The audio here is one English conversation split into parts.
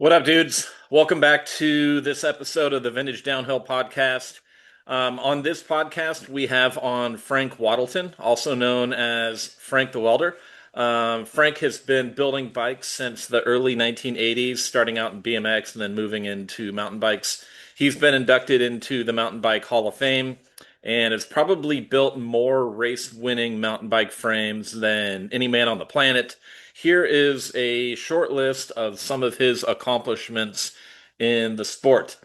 What up, dudes? Welcome back to this episode of the Vintage Downhill Podcast. On this podcast, we have on Frank Wadelton, also known as Frank the Welder. Frank has been building bikes since the early 1980s, starting out in BMX and then moving into mountain bikes. He's been inducted into the Mountain Bike Hall of Fame and has probably built more race-winning mountain bike frames than any man on the planet. Here is a short list of some of his accomplishments in the sport.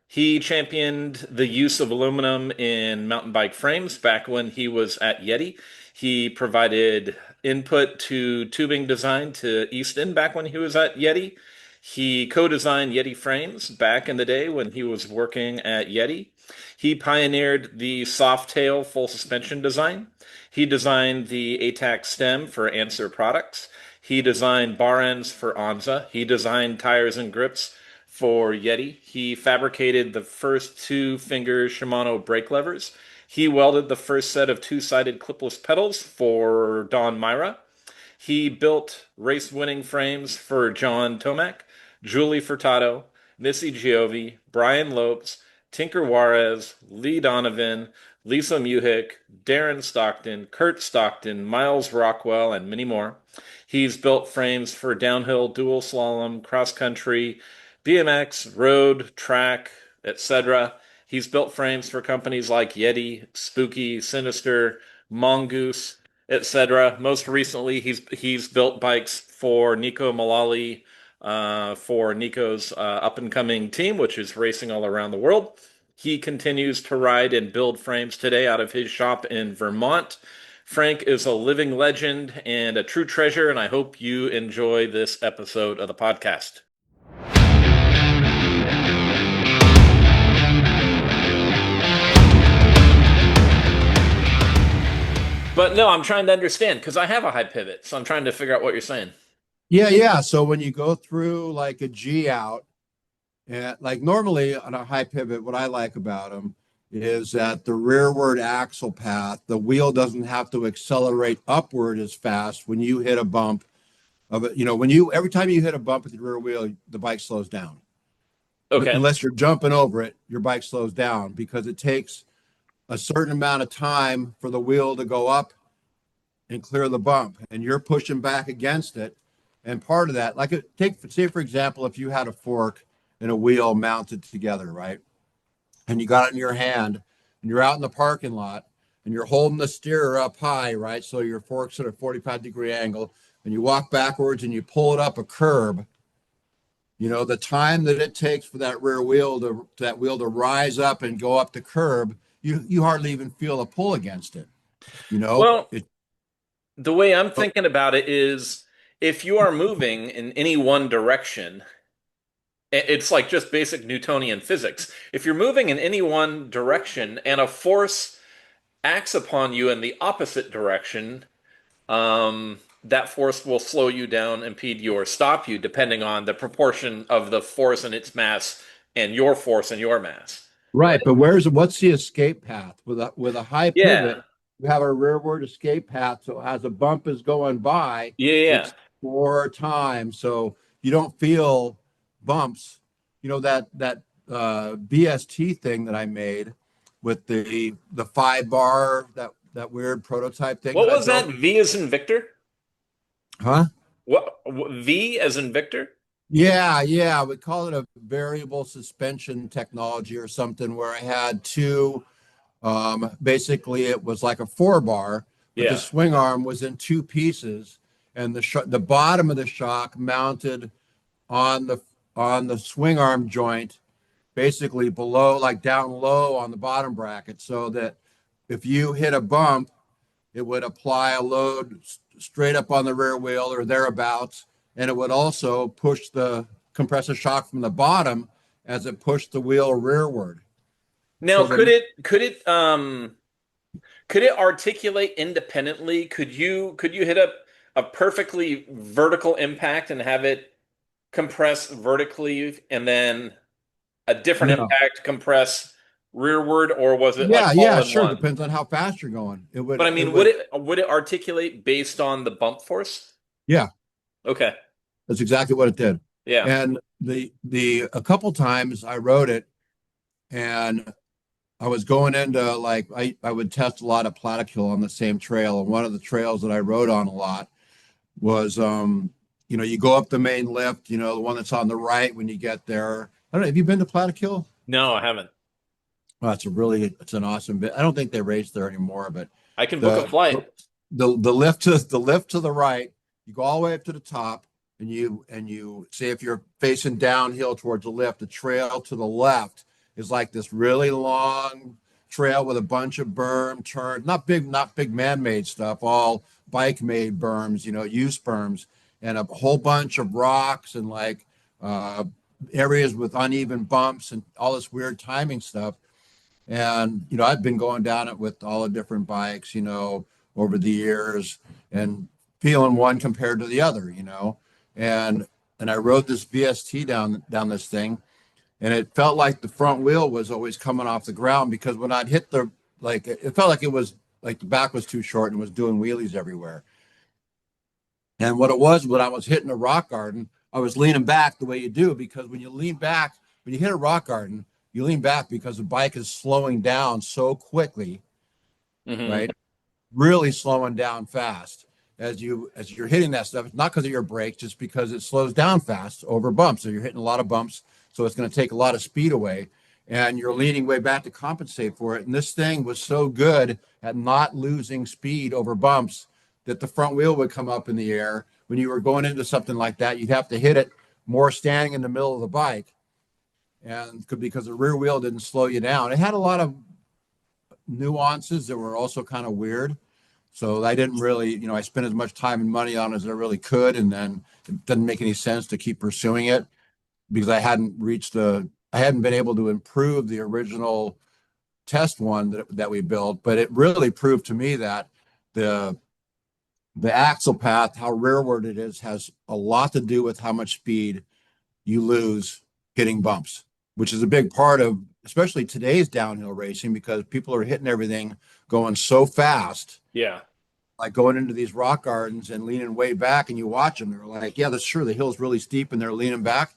He championed the use of aluminum in mountain bike frames back when he was at Yeti. He provided input to tubing design to Easton back when he was at Yeti. He co-designed Yeti frames back in the day when he was working at Yeti. He pioneered the soft tail full suspension design. He designed the ATAC stem for Answer products. He designed bar ends for Anza. He designed tires and grips for Yeti. He fabricated the first two-finger Shimano brake levers. He welded the first set of two-sided clipless pedals for Don Myra. He built race-winning frames for John Tomac, Julie Furtado, Missy Giovi, Brian Lopes, Tinker Juarez, Lee Donovan, Lisa Muhick, Darren Stockton, Kurt Stockton, Miles Rockwell, and many more. He's built frames for downhill, dual slalom, cross country, BMX, road, track, etc. He's built frames for companies like Yeti, Spooky, Sinister, Mongoose, etc. Most recently, he's built bikes for Nico Malali, for Nico's up and coming team, which is racing all around the world. He continues to ride and build frames today out of his shop in Vermont. Frank is a living legend and a true treasure, and I hope you enjoy this episode of the podcast. But no, I'm trying to understand because I have a high pivot, so I'm trying to figure out what you're saying. Yeah. So when you go through like a G out, and like normally on a high pivot, what I like about them is that the rearward axle path, the wheel doesn't have to accelerate upward as fast when you hit a bump of it. Every time you hit a bump with your rear wheel, the bike slows down. Okay. Unless you're jumping over it, your bike slows down because it takes a certain amount of time for the wheel to go up and clear the bump, and you're pushing back against it. And part of that, say for example, if you had a fork and a wheel mounted together, right? And you got it in your hand and you're out in the parking lot and you're holding the steerer up high, right? So your fork's at a 45-degree angle and you walk backwards and you pull it up a curb. The time that it takes for that rear wheel to rise up and go up the curb, you hardly even feel a pull against it. Well, It, the way I'm thinking about it is if you are moving in any one direction, it's like just basic Newtonian physics. If you're moving in any one direction and a force acts upon you in the opposite direction, that force will slow you down, impede you, or stop you, depending on the proportion of the force and its mass and your force and your mass. right, but what's the escape path with a high Yeah, pivot? You have a rearward escape path, so as a bump is going by, yeah. it's 4 times, so you don't feel bumps. That BST thing that I made with the 5 bar, that weird prototype thing What that I was that? built. V as in Victor? Huh? What V as in Victor? Yeah. We call it a variable suspension technology or something, where I had two. Basically, it was like a 4 bar, but the Yeah. swing arm was in two pieces, and the bottom of the shock mounted on the swing arm joint, basically below, like down low on the bottom bracket, so that if you hit a bump, it would apply a load straight up on the rear wheel or thereabouts, and it would also push the compressor shock from the bottom as it pushed the wheel rearward. Now, So the could it articulate independently? Could you hit a perfectly vertical impact and have it compress vertically and then a different no. impact compress rearward, or was it like Yeah, all in sure. one? Depends on how fast you're going. It But would, I it mean, would would, it articulate based on the bump force? yeah, Okay. that's exactly what it did. Yeah. And The a couple times I rode it, and I was going into like I would test a lot of Plattekill on the same trail, and one of the trails that I rode on a lot was you go up the main lift, the one that's on the right when you get there. I don't know, have you been to Plattekill? No, I haven't. Oh, it's an awesome bit. I don't think they race there anymore, but I can book a the flight. the lift to the right, you go all the way up to the top, and you say if you're facing downhill towards the lift, the trail to the left is like this really long trail with a bunch of berm turns, not big man-made stuff, all bike-made berms, use berms, and a whole bunch of rocks and like uh, areas with uneven bumps and all this weird timing stuff. And, I've been going down it with all the different bikes, over the years and feeling one compared to the other, and I rode this VST down this thing, and it felt like the front wheel was always coming off the ground because when I'd hit like, it felt like it was like the back was too short and was doing wheelies everywhere. And what it was when I was hitting a rock garden, I was leaning back the way you do, because when you lean back, when you hit a rock garden, you lean back because the bike is slowing down so quickly, Hmm. right? Really slowing down fast as you're hitting that stuff. It's not because of your brakes, just because it slows down fast over bumps. So you're hitting a lot of bumps, so it's going to take a lot of speed away, and you're leaning way back to compensate for it. And this thing was so good at not losing speed over bumps that the front wheel would come up in the air. When you were going into something like that, you'd have to hit it more standing in the middle of the bike, and because the rear wheel didn't slow you down. It had a lot of nuances that were also kind of weird. So I didn't really, I spent as much time and money on it as I really could, and then it doesn't make any sense to keep pursuing it because I hadn't been able to improve the original test one that we built. But it really proved to me that the the axle path, how rearward it is, has a lot to do with how much speed you lose hitting bumps, which is a big part of especially today's downhill racing, because people are hitting everything going so fast, Yeah. like going into these rock gardens and leaning way back, and you watch them, they're like, yeah, that's true, the hill's really steep and they're leaning back,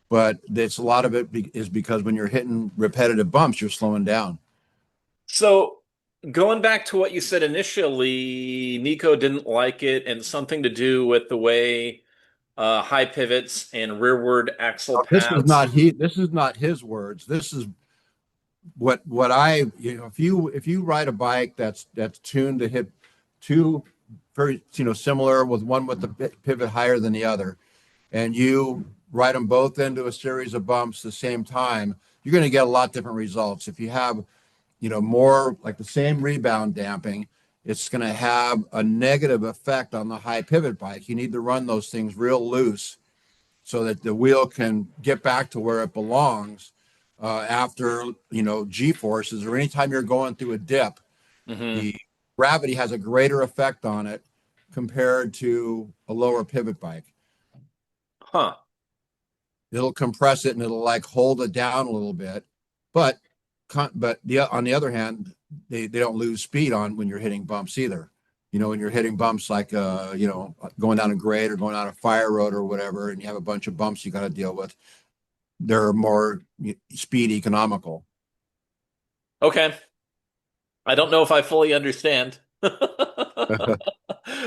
but it's a lot of it is because when you're hitting repetitive bumps, you're slowing down. So going back to what you said initially, Nico didn't like it and something to do with the way high pivots and rearward axle Now, paths. this is not his words. This is what I, if you ride a bike that's tuned to hit two very, similar, with one with the pivot higher than the other, and you ride them both into a series of bumps at the same time, you're going to get a lot different results. If you have, more like the same rebound damping, it's going to have a negative effect on the high pivot bike. You need to run those things real loose so that the wheel can get back to where it belongs after, G forces, or anytime you're going through a dip, Hmm. the gravity has a greater effect on it compared to a lower pivot bike. Huh. It'll compress it and it'll like hold it down a little bit, but on the other hand, they don't lose speed on when you're hitting bumps either. When you're hitting bumps like going down a grade or going down a fire road or whatever, and you have a bunch of bumps you got to deal with, they're more speed economical. Okay. I don't know if I fully understand.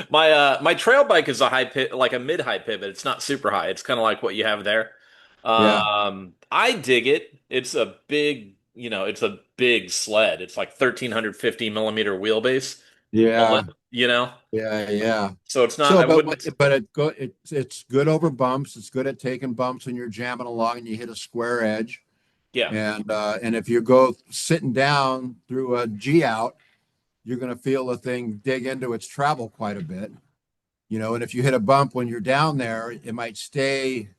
My trail bike is a like a mid-high pivot. It's not super high. It's kind of like what you have there. Yeah, I dig it. It's a big sled. It's like 1350 millimeter wheelbase on yeah, it, you know? yeah. So it's not, So, I wouldn't, it's good over bumps. It's good at taking bumps when you're jamming along and you hit a square edge. yeah. And if you go sitting down through a G out, you're going to feel the thing dig into its travel quite a bit. And if you hit a bump when you're down there, it might stay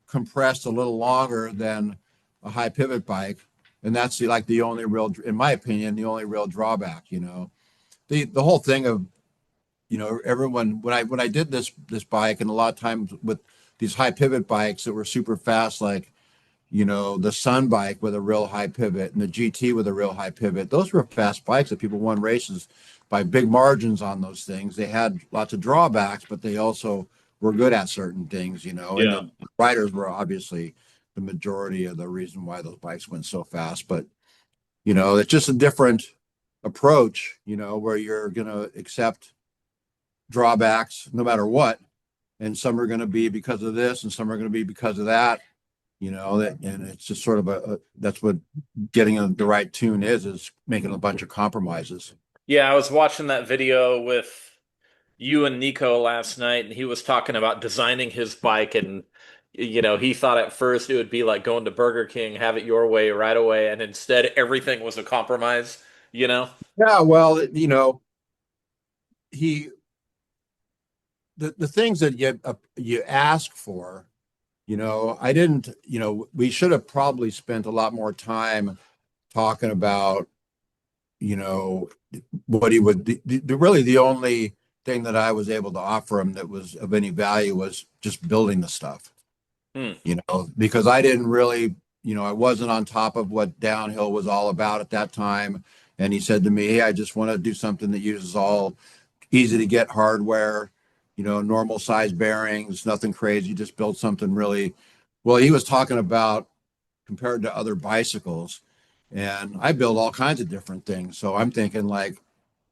compressed a little longer than a high pivot bike, and that's like the only real, in my opinion, the only real drawback. The whole thing of, everyone, when I did this bike, and a lot of times with these high pivot bikes that were super fast, like, the Sun bike with a real high pivot and the GT with a real high pivot. Those were fast bikes that people won races by big margins on those things. They had lots of drawbacks, but they also were good at certain things, and Yeah. the riders were obviously the majority of the reason why those bikes went so fast. But, it's just a different approach, where you're going to accept drawbacks no matter what. And some are going to be because of this and some are going to be because of that, and it's just sort of that's what getting the right tune is making a bunch of compromises. Yeah, I was watching that video with you and Nico last night, and he was talking about designing his bike, and he thought at first it would be like going to Burger King, have it your way right away, and instead everything was a compromise, you know? Yeah, well, he the things that you ask for, I didn't, we should have probably spent a lot more time talking about, you know, what he would really the only thing that I was able to offer him that was of any value was just building the stuff, Hmm. because I didn't really, I wasn't on top of what downhill was all about at that time. And he said to me, "Hey, I just want to do something that uses all easy to get hardware, normal size bearings, nothing crazy, just build something really." Well, he was talking about compared to other bicycles, and I build all kinds of different things. So I'm thinking, like,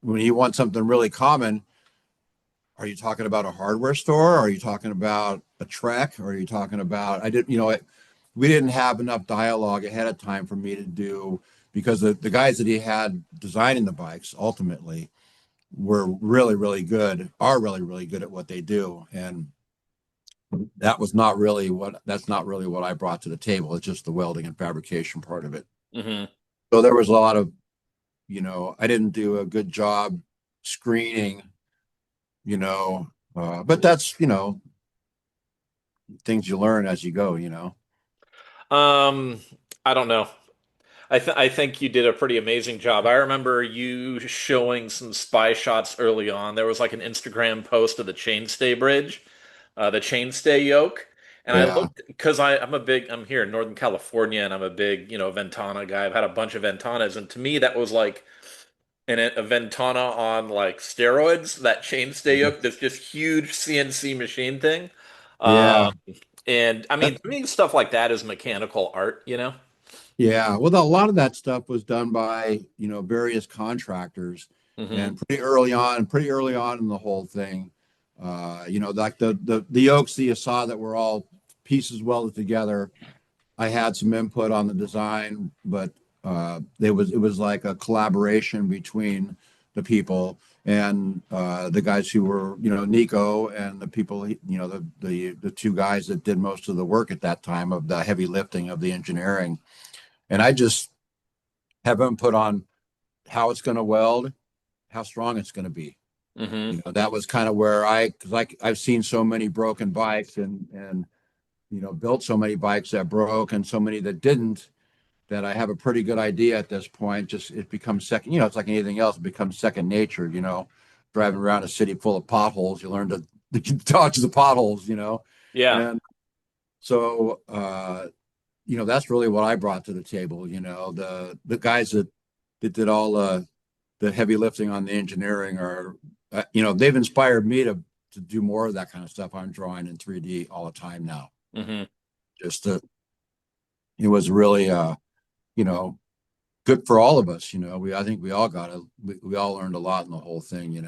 when you want something really common, are you talking about a hardware store? Are you talking about a Trek? Or are you talking about, I didn't, we didn't have enough dialogue ahead of time for me to do, because the guys that he had designing the bikes ultimately were really, really good, are really, really good at what they do. And that's not really what I brought to the table. It's just the welding and fabrication part of it. Hmm. So there was a lot of, I didn't do a good job screening, but that's, things you learn as you go. Um, I don't know. I think you did a pretty amazing job. I remember you showing some spy shots early on. There was like an Instagram post of the chainstay bridge, the chainstay yoke. And I Yeah. looked because I'm here in Northern California and I'm a big, Ventana guy. I've had a bunch of Ventanas, and to me that was like a Ventana on like steroids, that chainstay yoke, this just huge CNC machine thing. Yeah. And I mean, to me, stuff like that is mechanical art. Yeah. Well, a lot of that stuff was done by, various contractors, Hmm. and pretty early on in the whole thing. Like the yokes that you saw that were all pieces welded together. I had some input on the design, but it was like a collaboration between the people, and the guys who were, Nico, and the people, the two guys that did most of the work at that time of the heavy lifting of the engineering. And I just have input on how it's going to weld, how strong it's going to be. Hmm. That was kind of where because I've seen so many broken bikes, and built so many bikes that broke and so many that didn't, that I have a pretty good idea at this point. Just it becomes second, it's like anything else, it becomes second nature. Driving around a city full of potholes, you learn to dodge the potholes. Yeah. And so that's really what I brought to the table. The guys that did all the heavy lifting on the engineering are, they've inspired me to do more of that kind of stuff. I'm drawing in 3D all the time now. Hmm. Just it was really you know good for all of us. I think we all learned a lot in the whole thing.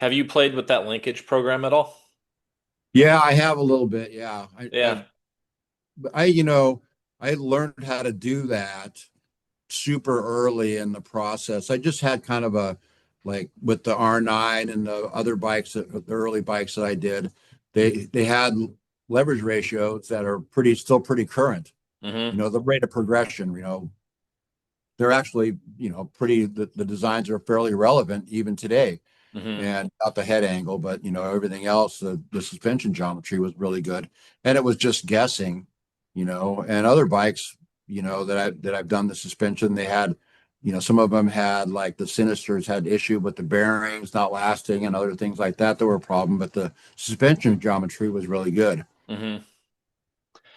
Have you played with that linkage program at all? Yeah, I have a little bit. Yeah, Yeah. I learned how to do that super early in the process. I just had kind of a, like, with the R9 and the other bikes, the early bikes that I did, they had leverage ratios that are still pretty current. Hmm. The rate of progression, they're actually, the designs are fairly relevant even today. Hmm. And not the head angle, but everything else, the suspension geometry was really good. And it was just guessing, and other bikes, that I've done the suspension, they had, some of them had, like, the Sinisters had issue with the bearings not lasting and other things like that were a problem, but the suspension geometry was really good. Hmm.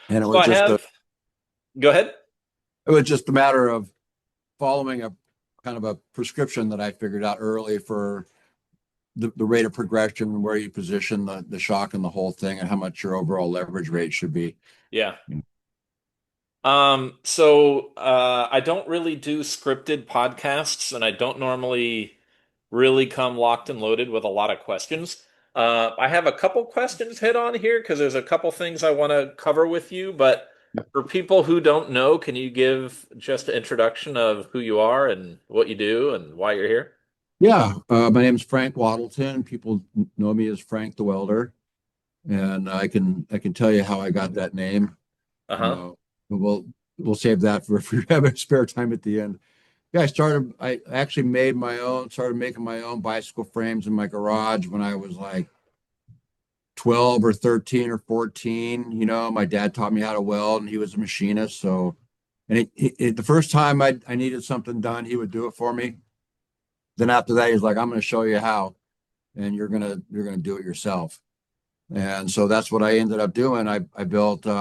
And So I have, go ahead. it was just a matter of following a kind of a prescription that I figured out early for the rate of progression and where you position the shock and the whole thing and how much your overall leverage rate should be. Yeah. So I don't really do scripted podcasts, and I don't normally really come locked and loaded with a lot of questions. I have a couple questions hit on here because there's a couple things I want to cover with you, but for people who don't know, can you give just an introduction of who you are and what you do and why you're here? Yeah, my name is Frank Wadelton. People know me as Frank the Welder, and I can tell you how I got that name. Uh-huh. Uh, but we'll save that for if we have a spare time at the end. Yeah, I actually started making my own bicycle frames in my garage when I was like 12 or 13 or 14. My dad taught me how to weld and he was a machinist. So, and the first time I needed something done, he would do it for me. Then after that, he's like, I'm going to show you how, and you're going to do it yourself. And so that's what I ended up doing. I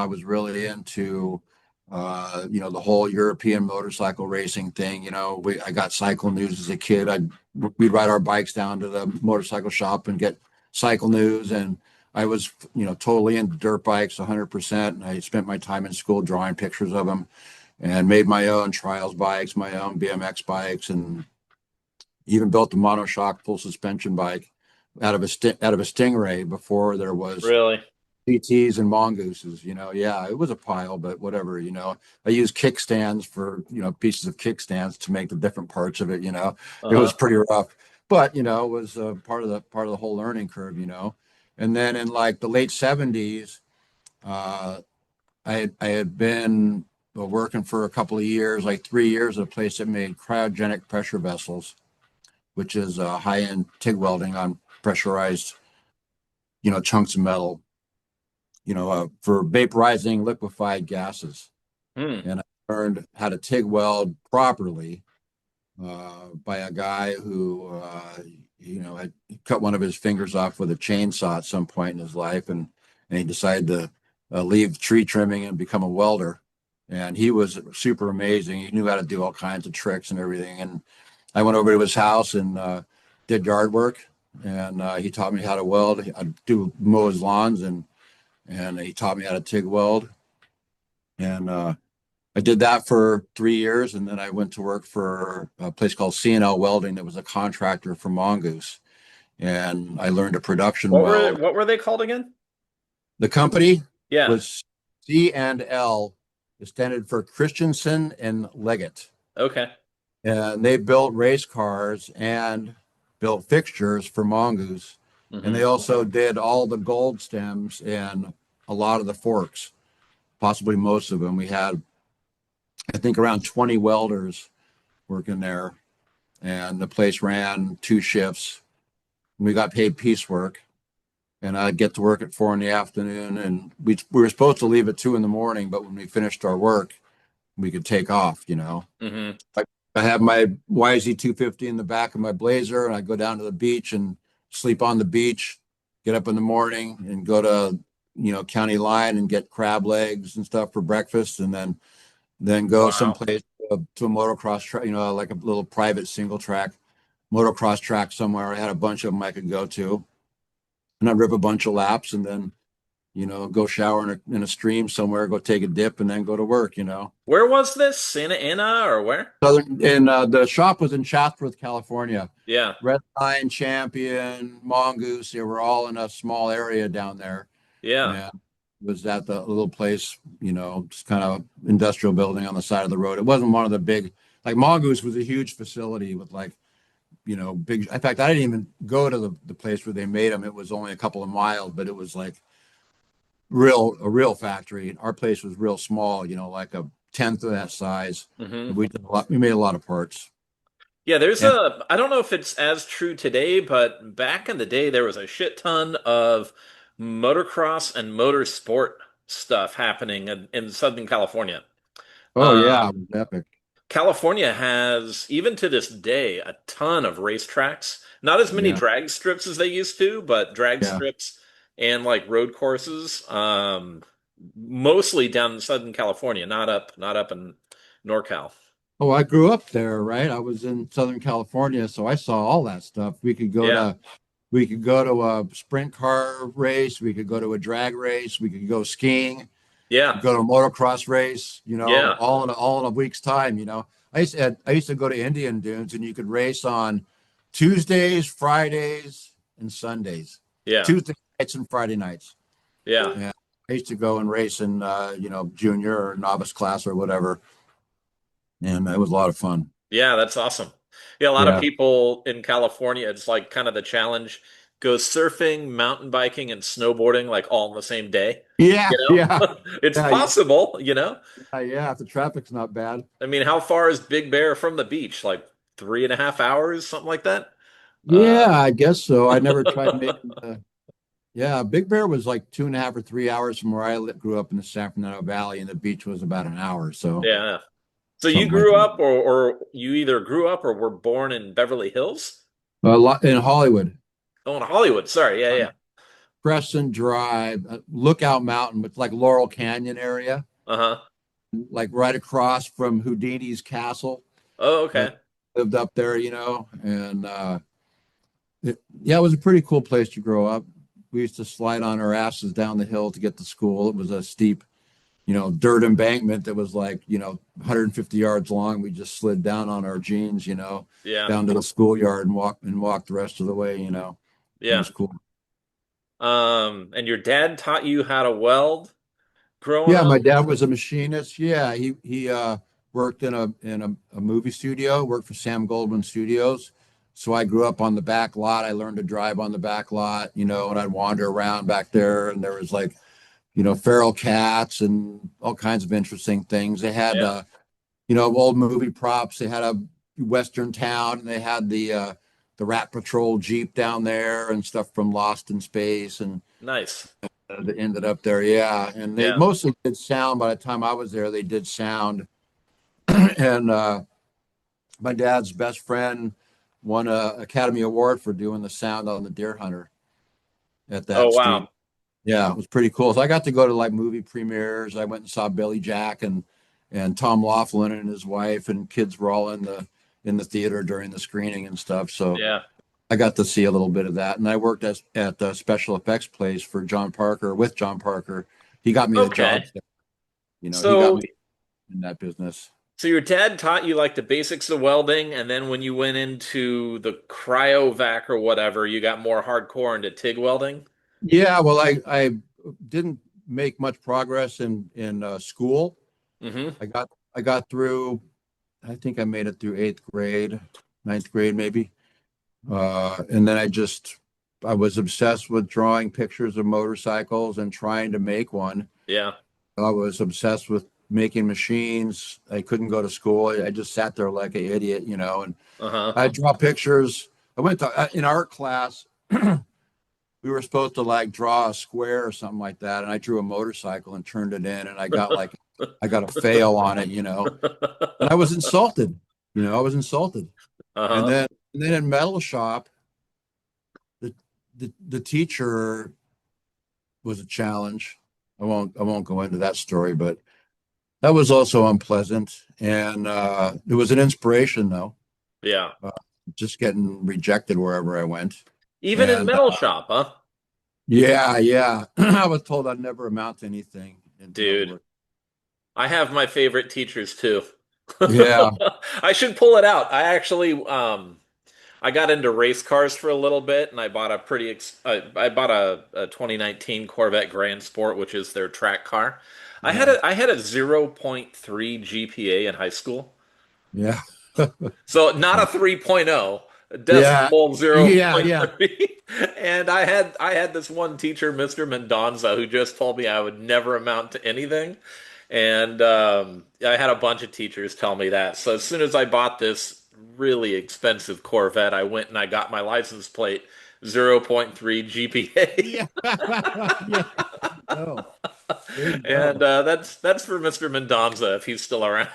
was really into, the whole European motorcycle racing thing. I got cycle news as a kid. We'd ride our bikes down to the motorcycle shop and get cycle news. And I was, totally into dirt bikes 100%. And I spent my time in school drawing pictures of them and made my own trials bikes, my own BMX bikes, and even built a monoshock full suspension bike out of a Stingray before there was Really? CTs and mongooses. Yeah, it was a pile, but whatever. I used kickstands for pieces of kickstands to make the different parts of it. It was Uh-huh. pretty rough, but it was part of the whole learning curve. And then in like the late '70s, uh, I had been working for a couple of years, like 3 years, at a place that made cryogenic pressure vessels, which is high-end TIG welding on pressurized, chunks of metal, for vaporizing liquefied gases. Hmm. And I learned how to TIG weld properly by a guy who, had cut one of his fingers off with a chainsaw at some point in his life, and he decided to leave tree trimming and become a welder. And he was super amazing. He knew how to do all kinds of tricks and everything. And I went over to his house and did yard work, and he taught me how to weld. I'd do mow his lawns, and he taught me how to TIG weld. And I did that for 3 years, and then I went to work for a place called C&L Welding that was a contractor for Mongoose, and I learned a production weld. What were they called again? The company Yeah. was C&L, standard for Christensen and Leggett. Okay. And they built race cars and built fixtures for Mongoose. And they Hmm. also did all the gold stems and a lot of the forks, possibly most of them. We had, I think, around 20 welders working there, and the place ran 2 shifts. We got paid piecework, and I'd get to work at 4 in the afternoon, and we were supposed to leave at 2 in the morning, but when we finished our work, we could take off. Hmm. Like, I have my YZ 250 in the back of my Blazer, and I go down to the beach and sleep on the beach, get up in the morning and go to, County Line and get crab legs and stuff for breakfast, and then go Wow. someplace to a motocross track, like a little private single track motocross track somewhere. I had a bunch of them I could go to, and I'd rip a bunch of laps, and then, go shower in a stream somewhere, go take a dip, and then go to work. Where was this? Santa Ana or where? And the shop was in Chatsworth, California. Yeah. Red Line, Champion, Mongoose, they were all in a small area down there. Yeah. And was at the little place, just kind of industrial building on the side of the road. It wasn't one of the big, like Mongoose was a huge facility with like, big. In fact, I didn't even go to the place where they made them. It was only a couple of miles, but it was like a real factory. Our place was real small, like a tenth of that size. Hmm. And we made a lot of parts. Yeah, And I don't know if it's as true today, but back in the day, there was a shit ton of motocross and motorsport stuff happening in Southern California. oh yeah, it Um, was epic. California has, even to this day, a ton of racetracks. Not as many Yeah, drag strips as they used to, but drag yeah. strips and like road courses. Mostly down in Southern California, not up in NorCal. Oh, I grew up there, right? I was in Southern California, so I saw all that stuff. We could go Yeah. to We could go to a sprint car race. We could go to a drag race. We could go skiing. Yeah. Go to a motocross race. Yeah. All in a week's time. I used to go to Indian Dunes, and you could race on Tuesdays, Fridays, and Sundays. Yeah. Tuesday nights and Friday nights. Yeah. Yeah, I used to go and race in junior or novice class or whatever, and it was a lot of fun. Yeah, that's awesome. Yeah, a lot of Yeah, people in California, it's like kind of the challenge go surfing, mountain biking, and snowboarding like all in the same day. yeah, You yeah, know, it's yeah, yeah, possible, you know. yeah. If the traffic's not bad. I mean, how far is Big Bear from the beach? Like 3.5 hours, something like that. Yeah, Uh, I guess so. I never tried making the. Yeah, Big Bear was like 2.5 or 3 hours from where grew up in the San Fernando Valley, and the beach was about an hour, so yeah. So you something like grew that. up, or you either grew up or were born in Beverly Hills? A lot in Hollywood, Oh, in Hollywood. Sorry. Yeah, on yeah. Crescent Drive, Lookout Mountain, with like Laurel Canyon area, Uh-huh. like right across from Houdini's castle. Oh, Uh, okay. lived up there, and yeah, it was a pretty cool place to grow up. We used to slide on our asses down the hill to get to school. It was a steep, dirt embankment that was like, 150 yards long. We just slid down on our jeans, Yeah. down to the schoolyard and walked the rest of the way. It Yeah. was cool. And your dad taught you how to weld growing Yeah, up? my dad was a machinist. Yeah, he worked in a movie studio, worked for Sam Goldwyn Studios. So I grew up on the back lot. I learned to drive on the back lot, and I'd wander around back there, and there was like, feral cats and all kinds of interesting things. They had Yeah. old movie props. They had a Western town, and they had the Rat Patrol Jeep down there and stuff from Lost in Space, and Nice. that ended up there. Yeah, and they Yeah. mostly did sound. By the time I was there, they did sound. And my dad's best friend won a Academy Award for doing the sound on the Deer Hunter at Oh, that studio. wow. Yeah, it was pretty cool. So I got to go to like movie premieres. I went and saw Billy Jack and Tom Laughlin and his wife, and kids were all in the theater during the screening and stuff. So Yeah. I got to see a little bit of that. And I worked at the special effects place for John Parker with John Parker. He got me the job. Okay. He got So, me in that business. so your dad taught you like the basics of welding, and then when you went into the cryovac or whatever, you got more hardcore into TIG welding? Yeah, well, I didn't make much progress in school. Mm-hmm. I got through. I think I made it through eighth grade, ninth grade maybe. And then I was obsessed with drawing pictures of motorcycles and trying to make one. Yeah. I was obsessed with making machines. I couldn't go to school. I just sat there like an idiot, and Uh-huh. I draw pictures. I went to in art class. We were supposed to like draw a square or something like that, and I drew a motorcycle and turned it in, and I got a fail on it, and I was insulted. I was insulted. And Uh-huh. then in metal shop, the teacher was a challenge. I won't go into that story, but that was also unpleasant. And it was an inspiration though, Yeah. uh, just getting rejected wherever I went. Even in And metal shop, huh? yeah, yeah, I was told I'd never amount to anything in Dude, metalwork. I have my favorite teachers too. Yeah, I should pull it out. I got into race cars for a little bit, and I bought I bought a 2019 Corvette Grand Sport, which is their track car. yeah, I had a zero point 0.3 GPA in high school. yeah, So not a 3.0, a yeah, decimal yeah, yeah. 0.3. And I had this one teacher, Mr. Mendonza, who just told me I would never amount to anything. And I had a bunch of teachers tell me that. So as soon as I bought this really expensive Corvette, I went and I got my license plate zero point 0.3 GPA. Yeah. Yeah. Oh, there you And go. that's for Mr. Mendonza if he's still around.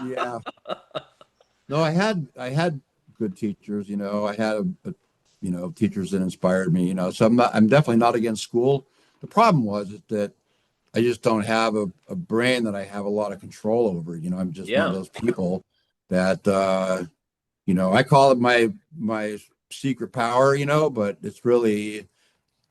Yeah. No, I had good teachers, I had teachers that inspired me, So I'm definitely not against school. The problem was is that I just don't have a brain that I have a lot of control over. I'm just one of Yeah. those people that I call it my secret power, but it's really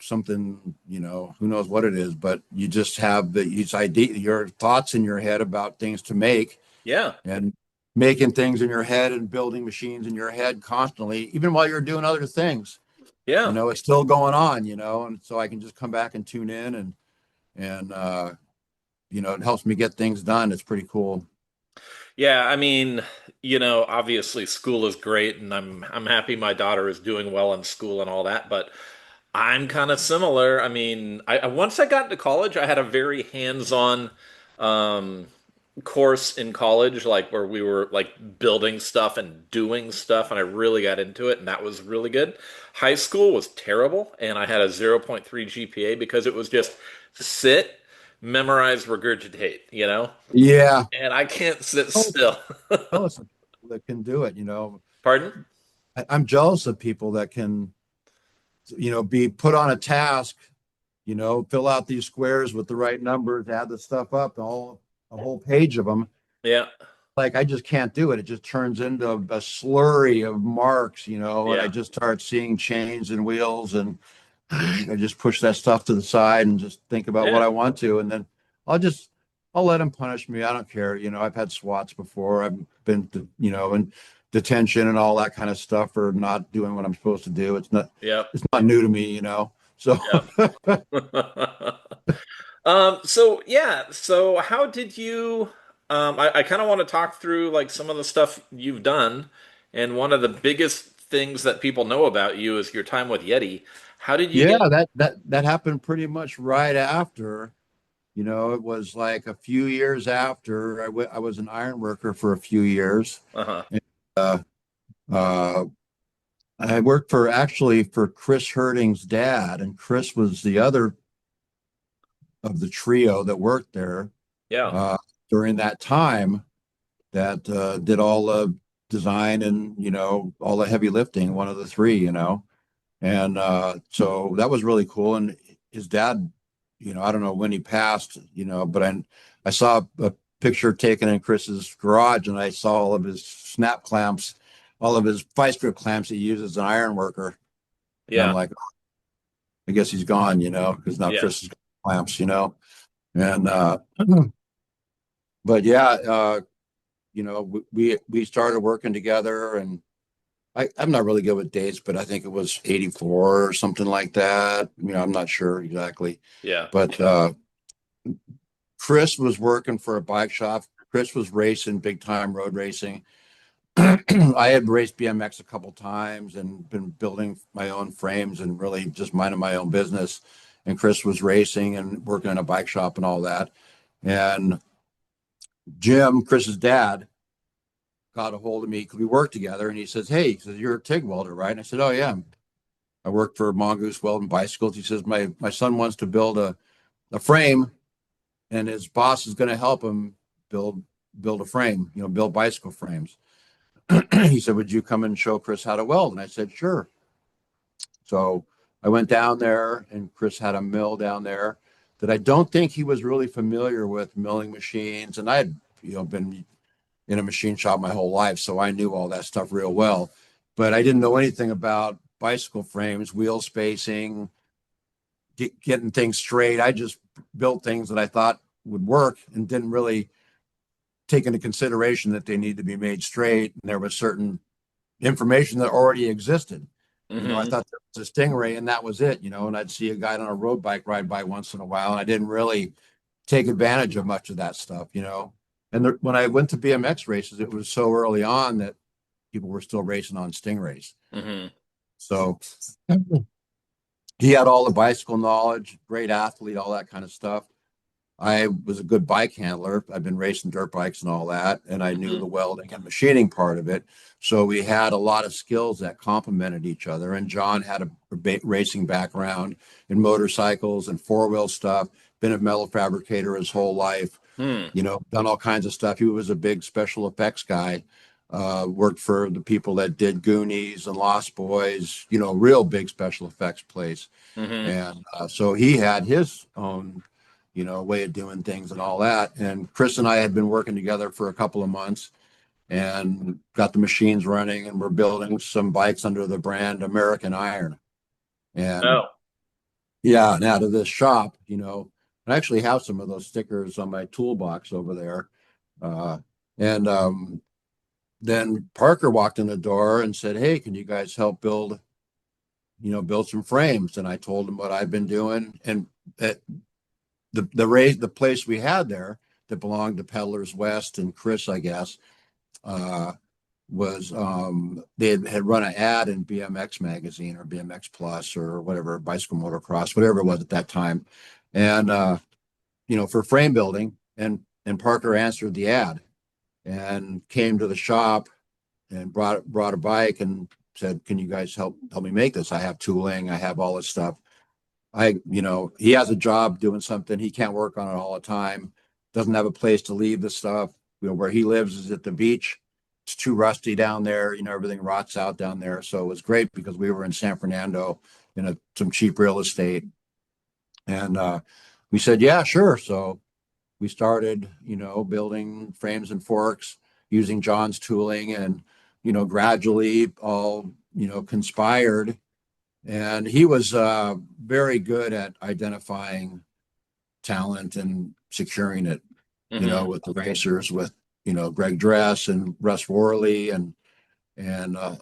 something, who knows what it is, but you just have these idea, your thoughts in your head about things to make, Yeah. and making things in your head and building machines in your head constantly, even while you're doing other things, Yeah. it's still going on, and so I can just come back and tune in, and it helps me get things done. It's pretty cool. Yeah, I mean, obviously school is great and I'm happy my daughter is doing well in school and all that, but I'm kind of similar. I mean, once I got into college, I had a very hands-on um course in college, like where we were like building stuff and doing stuff, and I really got into it, and that was really good. High school was terrible, and I had a zero point 0.3 GPA because it was just sit, memorize, regurgitate, Yeah. and I can't sit Oh, still. jealous of people that can do it. Pardon? I'm jealous of people that can, be put on a task, fill out these squares with the right numbers, add the stuff up, a whole page of them. Yeah, Like I just can't do it. It just turns into a slurry of marks, and I yeah, just start seeing chains and wheels, and I just push that stuff to the side and just think about what yeah, I want to, and then I'll just I'll let them punish me. I don't care. I've had SWATs before. I've been, in detention and all that kind of stuff for not doing what I'm supposed to do. yeah, It's not new to me. So yeah. So yeah, so how did you I kind of want to talk through like some of the stuff you've done, and one of the biggest things that people know about you is your time with Yeti. How did you yeah, get that happened pretty much right after. It was like a few years after I was an iron worker for a few years. uh-huh. And, uh, uh, I worked for Chris Herding's dad, and Chris was the other of the trio that worked there Yeah. uh, during that time that did all the design and all the heavy lifting. One of the three, and so that was really cool. And his dad, I don't know when he passed, but I saw a picture taken in Chris's garage, and I saw all of his snap clamps, all of his vice grip clamps he used as an iron worker. And I'm Yeah. like, I guess he's gone, because now Yeah. Chris has got clamps. And but yeah, we started working together, and I'm not really good with dates, but I think it was 84 or something like that. I'm not sure exactly. Yeah. But Chris was working for a bike shop. Chris was racing big time road racing. I had raced BMX a couple times and been building my own frames and really just minding my own business. And Chris was racing and working in a bike shop and all that. And Jim, Chris's dad, got a hold of me because we worked together, and he says, "Hey," he says, "you're a TIG welder, right?" And I said, "Oh yeah, I work for Mongoose Welding Bicycles." He says, "My son wants to build a frame, and his boss is going to help him build build a frame, build bicycle frames." He said, "Would you come and show Chris how to weld?" And I said, "Sure." So I went down there, and Chris had a mill down there that I don't think he was really familiar with milling machines, and I had been in a machine shop my whole life, so I knew all that stuff real well. But I didn't know anything about bicycle frames, wheel spacing, getting things straight. I just built things that I thought would work and didn't really take into consideration that they need to be made straight. And there was certain information that already existed. I Hmm. thought there was a Stingray and that was it, and I'd see a guy on a road bike ride by once in a while. And I didn't really take advantage of much of that stuff. And when I went to BMX races, it was so early on that people were still racing on Stingrays. Hmm. So he had all the bicycle knowledge, great athlete, all that kind of stuff. I was a good bike handler. I've been racing dirt bikes and all that, and I knew Hmm. the welding and machining part of it. So we had a lot of skills that complemented each other. And John had a racing background in motorcycles and four-wheel stuff, been a metal fabricator his whole life, Hmm. done all kinds of stuff. He was a big special effects guy, worked for the people that did Goonies and Lost Boys, real big special effects place. Hmm. And so he had his own, way of doing things and all that. And Chris and I had been working together for a couple of months. and got the machines running, and we're building some bikes under the brand American Iron. And Oh. yeah, and out of this shop, I actually have some of those stickers on my toolbox over there. Uh, and then Parker walked in the door and said, "Hey, can you guys help build some frames?" And I told him what I've been doing. And at the place we had there that belonged to Peddlers West and Chris, I guess, uh, was they had run an ad in BMX magazine or BMX Plus or whatever, bicycle motocross, whatever it was at that time. And for frame building, and Parker answered the ad and came to the shop and brought a bike and said, "Can you guys help me make this? I have tooling, I have all this stuff." He has a job doing something. He can't work on it all the time. Doesn't have a place to leave the stuff. Where he lives is at the beach. It's too rusty down there. Everything rots out down there. So it was great because we were in San Fernando in some cheap real estate. And we said, yeah, sure. So we started, building frames and forks using John's tooling, and, gradually all, conspired. And he was very good at identifying talent and securing it, Hmm. with the racers, with, Greg Dress and Russ Worley and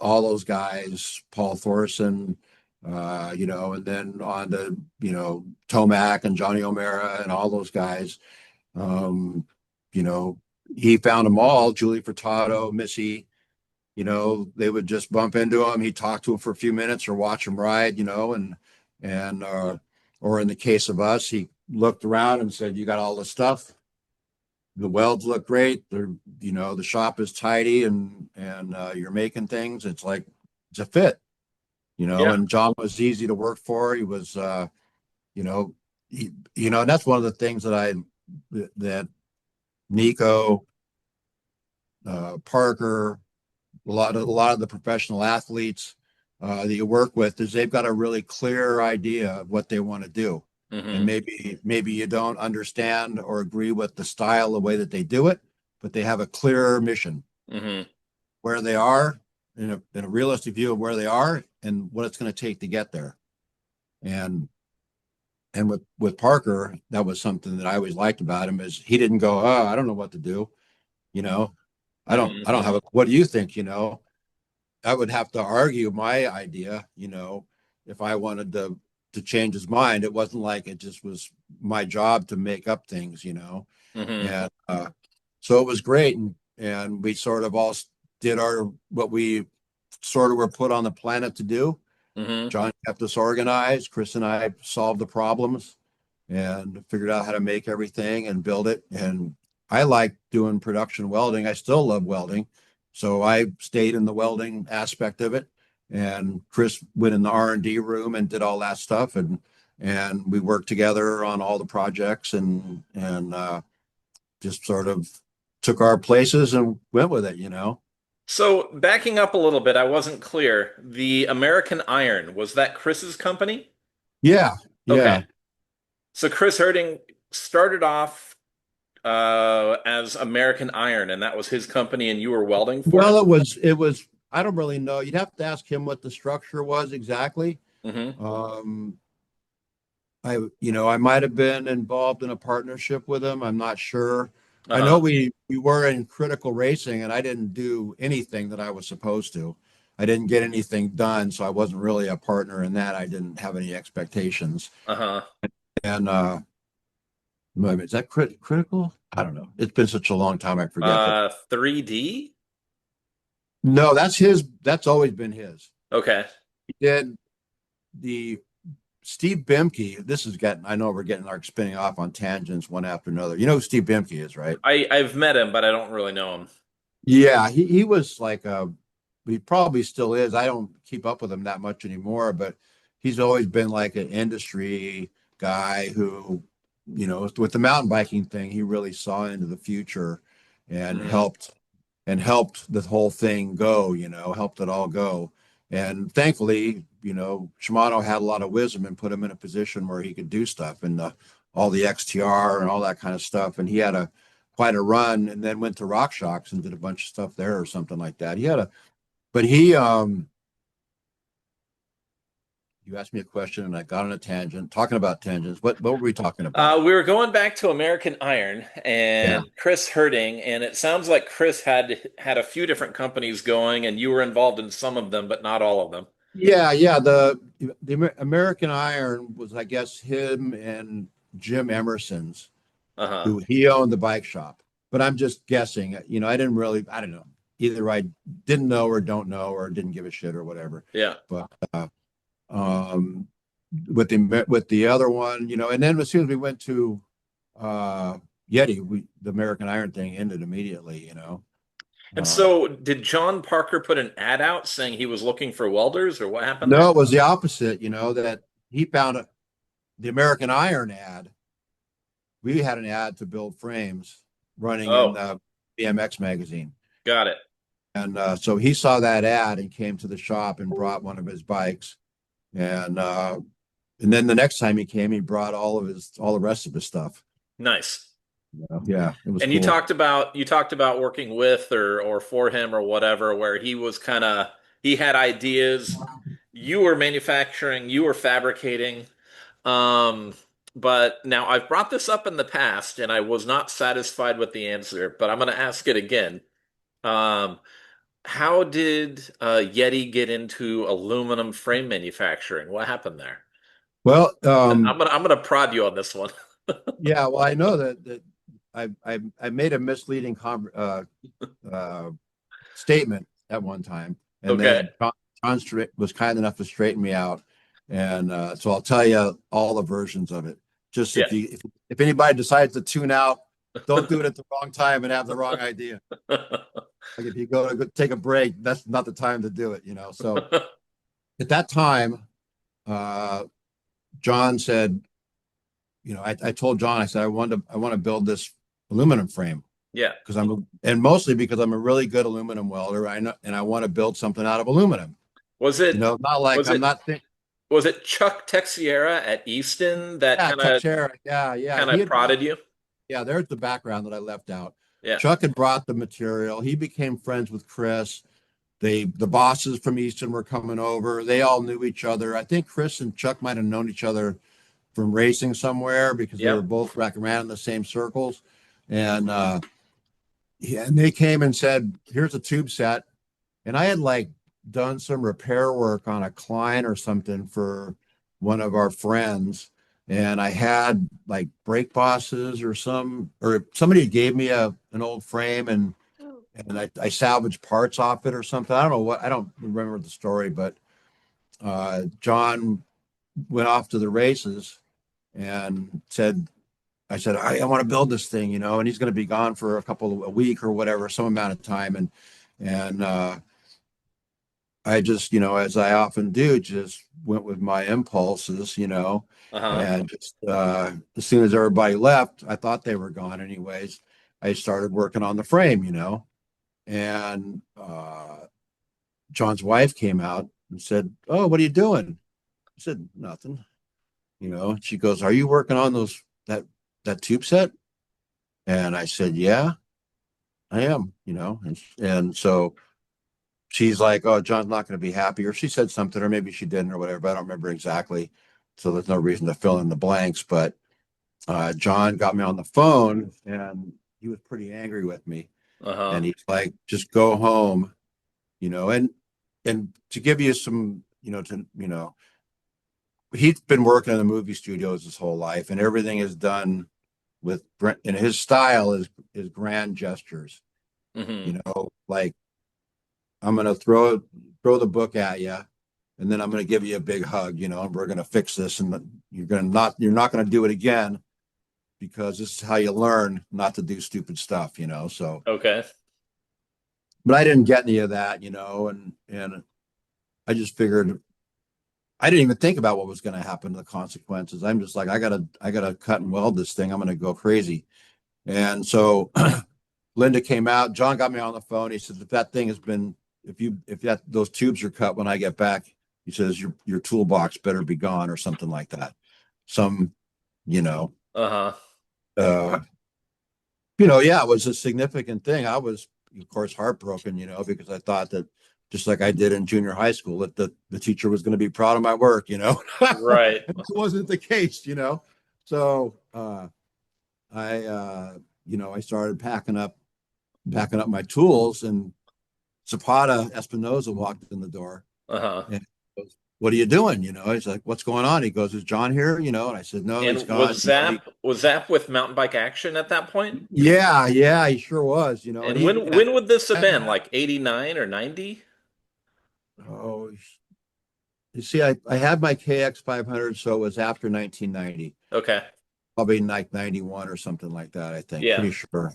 all those guys, Paul Thorson, and then on to, Tomac and Johnny O'Mara and all those guys. Um, you know, he found them all, Julie Furtado, Missy, they would just bump into him. He'd talk to him for a few minutes or watch him ride, and or in the case of us, he looked around and said, "You got all the stuff. The welds look great. The shop is tidy, and you're making things. It's like it's a fit, Yeah. And John was easy to work for. He was, you know, and that's one of the things that Nico, Parker, a lot of the professional athletes that you work with is they've got a really clear idea of what they want to do, and Hmm. maybe you don't understand or agree with the style, the way that they do it, but they have a clear mission, Hmm. where they are, in a realistic view of where they are and what it's going to take to get there. And and with Parker, that was something that I always liked about him, is he didn't go, "Oh, I don't know what to do," you know I don't have Hmm. a, "What do you think?" I would have to argue my idea, if I wanted to change his mind. It wasn't like it just was my job to make up things. Hmm. And so it was great, and we sort of all did what we sort of were put on the planet to do. Hmm. John kept us organized. Chris and I solved the problems and figured out how to make everything and build it. And I like doing production welding. I still love welding. So I stayed in the welding aspect of it. And Chris went in the R&D room and did all that stuff. And we worked together on all the projects, and just sort of took our places and went with it. So backing up a little bit, I wasn't clear. The American Iron, was that Chris's company? Yeah, Okay. yeah. So Chris Herding started off as American Iron, and that was his company, and you were welding for Well, him? it was, I don't really know. You'd have to ask him what the structure was exactly. Hmm. Um, I might have been involved in a partnership with him. I'm not sure. I know Uh-huh. we were in critical racing, and I didn't do anything that I was supposed to. I didn't get anything done, so I wasn't really a partner in that. I didn't have any expectations. Uh-huh. And is that critical? I don't know. It's been such a long time, I forget. But 3D? no, that's his. That's always been his. Okay. He did the Steve Bemke. This is getting. I know we're getting our spinning off on tangents one after another. You know who Steve Bemke is, right? I've met him, but I don't really know him. Yeah, he was like he probably still is. I don't keep up with him that much anymore, but he's always been like an industry guy who, with the mountain biking thing, he really saw into the future and Hmm. helped the whole thing go, helped it all go. And thankfully, Shimano had a lot of wisdom and put him in a position where he could do stuff, and all the XTR and all that kind of stuff. And he had a quite a run, and then went to Rock Shocks and did a bunch of stuff there or something like that. He had a, but he you asked me a question and I got on a tangent. Talking about tangents, what were we talking about? We were going back to American Iron Yeah. and Chris Herding, and it sounds like Chris had a few different companies going, and you were involved in some of them, but not all of them. Yeah. The American Iron was, I guess, him and Jim Emerson's, Uh-huh. who he owned the bike shop. But I'm just guessing. I didn't really, I don't know. Either I didn't know or don't know or didn't give a shit or whatever. Yeah. But um, with the other one, and then as soon as we went to uh, Yeti, the American Iron thing ended immediately. And Uh, so, did John Parker put an ad out saying he was looking for welders, or what happened no, there? it was the opposite. That he found the American Iron ad. We had an ad to build frames running in Oh, BMX magazine. got it. And so he saw that ad and came to the shop and brought one of his bikes. And then the next time he came, he brought all the rest of his stuff. Nice. Yeah, it was And cool. you talked about working with or for him or whatever, where he was kind of he had ideas, you were manufacturing, you were fabricating. Um, but now I've brought this up in the past and I was not satisfied with the answer, but I'm going to ask it again. Um, how did Yeti get into aluminum frame manufacturing? What happened there? Well, I'm gonna prod you on this one. yeah, well, I know that I made a misleading uh, statement at one time, and Okay. then John was kind enough to straighten me out, and so I'll tell you all the versions of it. Just Yeah. if anybody decides to tune out, don't do it at the wrong time and have the wrong idea. Like if you go to take a break, that's not the time to do it. So at that time, uh, John said, I told John, I said, I want to build this aluminum frame Yeah. because and mostly because I'm a really good aluminum welder. I know, and I want to build something out of aluminum. Was it Not like was I'm it not think. was it Chuck Texiera at Easton that Yeah, kind of Texera. Yeah. kind He of had brought. prodded you? Yeah, there's the background that I left out. Yeah. Chuck had brought the material. He became friends with Chris. The bosses from Easton were coming over. They all knew each other. I think Chris and Chuck might have known each other from racing somewhere because they were Yep. both racking around in the same circles. And yeah, and they came and said, "Here's a tube set." And I had like done some repair work on a Klein or something for one of our friends. And I had like brake bosses or somebody gave me an old frame and I salvaged parts off it or something. I don't know what, I don't remember the story, but John went off to the races and I said, I want to build this thing, and he's going to be gone for a week or whatever, some amount of time. And I just, as I often do, just went with my impulses. Uh-huh. And just as soon as everybody left, I thought they were gone anyways. I started working on the frame. And John's wife came out and said, "Oh, what are you doing?" I said, "Nothing." She goes, "Are you working on that tube set?" And I said, "Yeah, I am." And so she's like, "Oh, John's not going to be happy," or she said something, or maybe she didn't, or whatever. But I don't remember exactly. So there's no reason to fill in the blanks. But John got me on the phone, and he was pretty angry with me. Uh-huh. And he's like, "Just go home," and to give you some, he's been working in the movie studios his whole life, and everything is done with, and his style is grand gestures. Hmm. Like I'm gonna throw the book at you, and then I'm gonna give you a big hug, and we're gonna fix this, and you're not gonna do it again because this is how you learn not to do stupid stuff. So, Okay. but I didn't get any of that. And I just figured I didn't even think about what was going to happen, the consequences. I'm just like, I gotta cut and weld this thing. I'm gonna go crazy. And so Linda came out. John got me on the phone. He said, if that thing has been, if those tubes are cut when I get back, he says your toolbox better be gone or something like that. Some, you know, Uh-huh. uh, Yeah, it was a significant thing. I was, of course, heartbroken, because I thought that just like I did in junior high school, that the teacher was going to be proud of my work. Right. It wasn't the case. So I started packing up my tools, and Zapata Espinoza walked in the door, Uh-huh. and he goes, "What are you doing?" He's like, "What's going on?" He goes, "Is John here?" And I said, "No, he's And gone." Was Zap with Mountain Bike Action at that point? Yeah, yeah, he sure was. And And he when would this have been? Like 89 or 90? oh, you see, I had my KX 500, so it was after 1990, Okay. probably like 91 or something like that, I think, Yeah. pretty sure.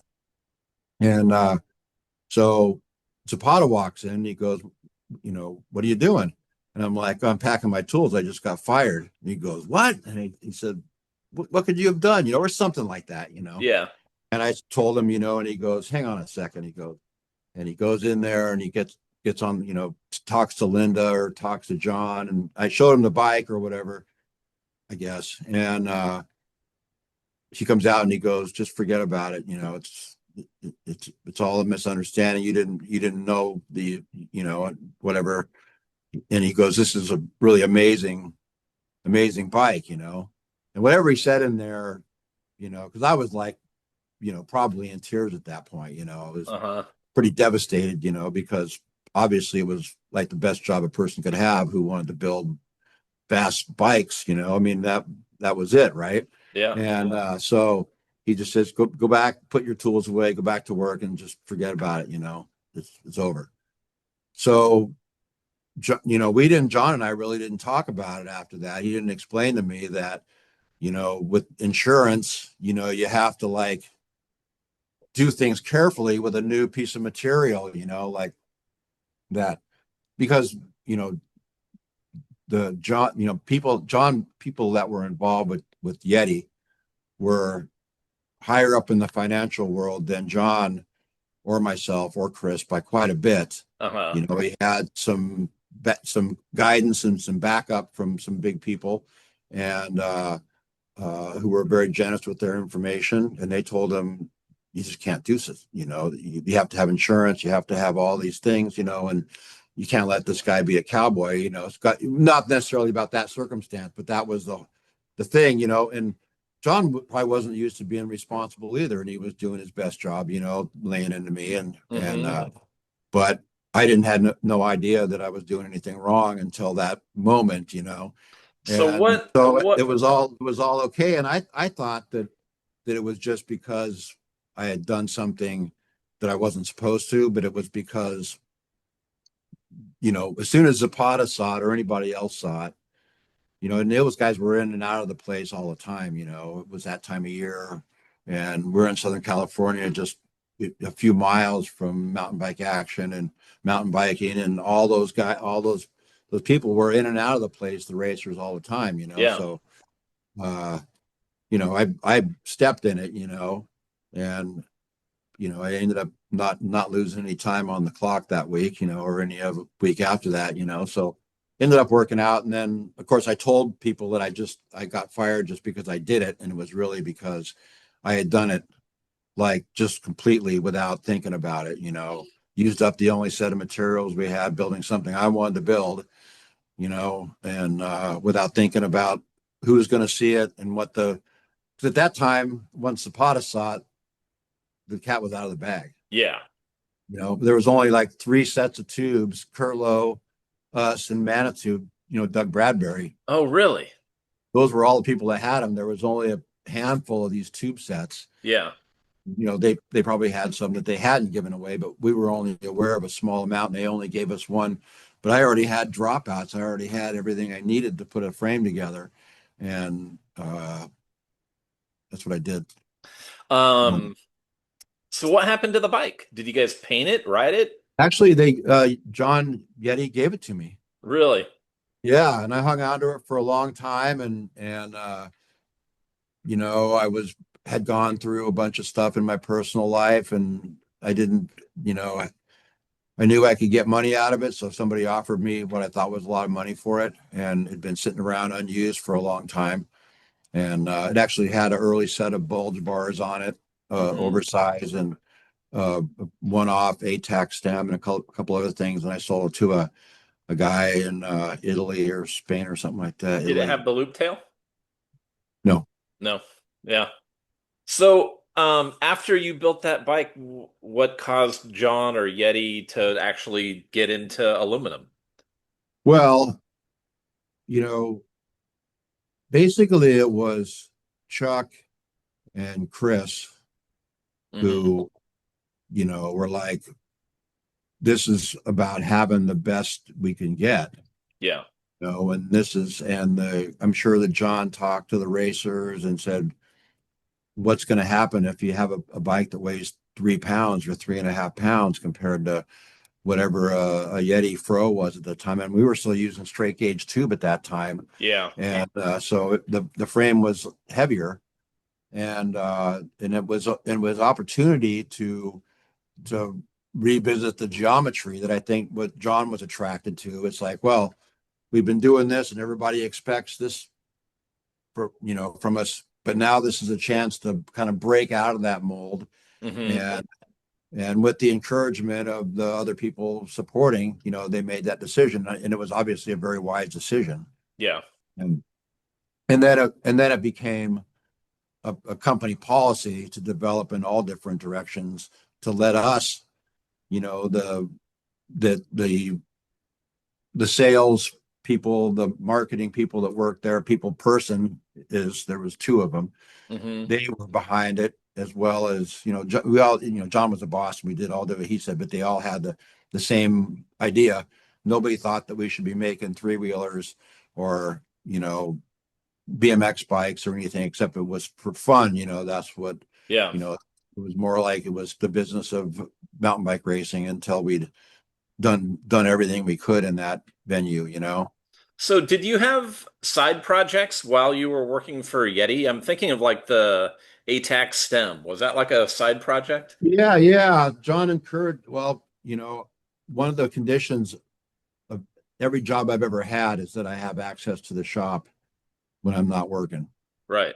And so Zapata walks in, he goes, "What are you doing?" And I'm like, "I'm packing my tools. I just got fired." And he goes, "What?" And he said, "What could you have done?" Or something like that. Yeah. And I told him, and he goes, "Hang on a second." And he goes in there, and he gets on, talks to Linda or talks to John, and I showed him the bike or whatever, I guess. And he comes out and he goes, "Just forget about it. It's all a misunderstanding. You didn't know whatever." And he goes, "This is a really amazing bike. And whatever he said in there, because I was like, probably in tears at that point. I was Uh-huh. pretty devastated, because obviously it was like the best job a person could have who wanted to build fast bikes. I mean, that was it, right? Yeah. And so he just says, go back, put your tools away, go back to work, and just forget about it. It's over. So John and I really didn't talk about it after that. He didn't explain to me that, with insurance, you have to like do things carefully with a new piece of material, like that, because, you know, the John, people that were involved with Yeti were higher up in the financial world than John or myself or Chris by quite a bit. Uh-huh. He had some guidance and some backup from some big people, and who were very generous with their information. And they told him, "You just can't do this. You have to have insurance. You have to have all these things. And you can't let this guy be a cowboy. It's got not necessarily about that circumstance, but that was the thing. And John probably wasn't used to being responsible either, and he was doing his best job, laying into me, and Mm-hmm. but I didn't had no idea that I was doing anything wrong until that moment. So And what so it what was all okay. And I thought that it was just because I had done something that I wasn't supposed to, but it was because, as soon as Zapata saw it or anybody else saw it, and those guys were in and out of the place all the time. It was that time of year, and we're in Southern California, just a few miles from mountain bike action and mountain biking, and all those people were in and out of the place, the racers all the time. yeah. So, uh, I stepped in it. And I ended up not losing any time on the clock that week, or any other week after that. So ended up working out. And then of course I told people that I got fired just because I did it. And it was really because I had done it like just completely without thinking about it. Used up the only set of materials we had building something I wanted to build, and without thinking about who was going to see it and what the, because at that time, once Zapata saw it, the cat was out of the bag. Yeah. There was only like three sets of tubes: Curlow, us, and Manitou. Doug Bradbury. Oh, really? Those were all the people that had them. There was only a handful of these tube sets. Yeah. They probably had some that they hadn't given away, but we were only aware of a small amount, and they only gave us one. But I already had dropouts. I already had everything I needed to put a frame together, and that's what I did. Um, Um, so what happened to the bike? Did you guys paint it, ride it? Actually, John Yeti gave it to me. Really? Yeah, and I hung on to it for a long time, and I had gone through a bunch of stuff in my personal life, and I didn't, I knew I could get money out of it, so somebody offered me what I thought was a lot of money for it, and it had been sitting around unused for a long time, and it actually had an early set of bulge bars on it, Hmm. oversized and one-off ATAC stem and a couple other things. And I sold it to a guy in Italy or Spain or something like that. Did it Italy. have the loop tail? No. No. Yeah. So, after you built that bike, what caused John or Yeti to actually get into aluminum? Well, you know, basically it was Chuck and Chris Hmm. who, were like, this is about having the best we can get. Yeah. And this is, and I'm sure that John talked to the racers and said, what's going to happen if you have a bike that weighs 3 pounds or 3.5 pounds compared to whatever a Yeti Fro was at the time? And we were still using straight gauge tube at that time. Yeah. And so the frame was heavier, and it was opportunity to revisit the geometry that I think what John was attracted to. It's like, well, we've been doing this and everybody expects this from us, but now this is a chance to kind of break out of that mold. Hmm. And and with the encouragement of the other people supporting, they made that decision, and it was obviously a very wise decision. Yeah. And and then it became a company policy to develop in all different directions to let us, the the sales people, the marketing people that worked there, there was two of them. Hmm. They were behind it, as well as, we all, John was a boss. We did all do what he said, but they all had the same idea. Nobody thought that we should be making three-wheelers or, BMX bikes or anything, except it was for fun. That's what, Yeah. it was more like it was the business of mountain bike racing until we'd done everything we could in that venue. So, did you have side projects while you were working for Yeti? I'm thinking of like the ATAC stem. Was that like a side project? Yeah, yeah. John incurred, well, one of the conditions of every job I've ever had is that I have access to the shop when I'm not working, Right.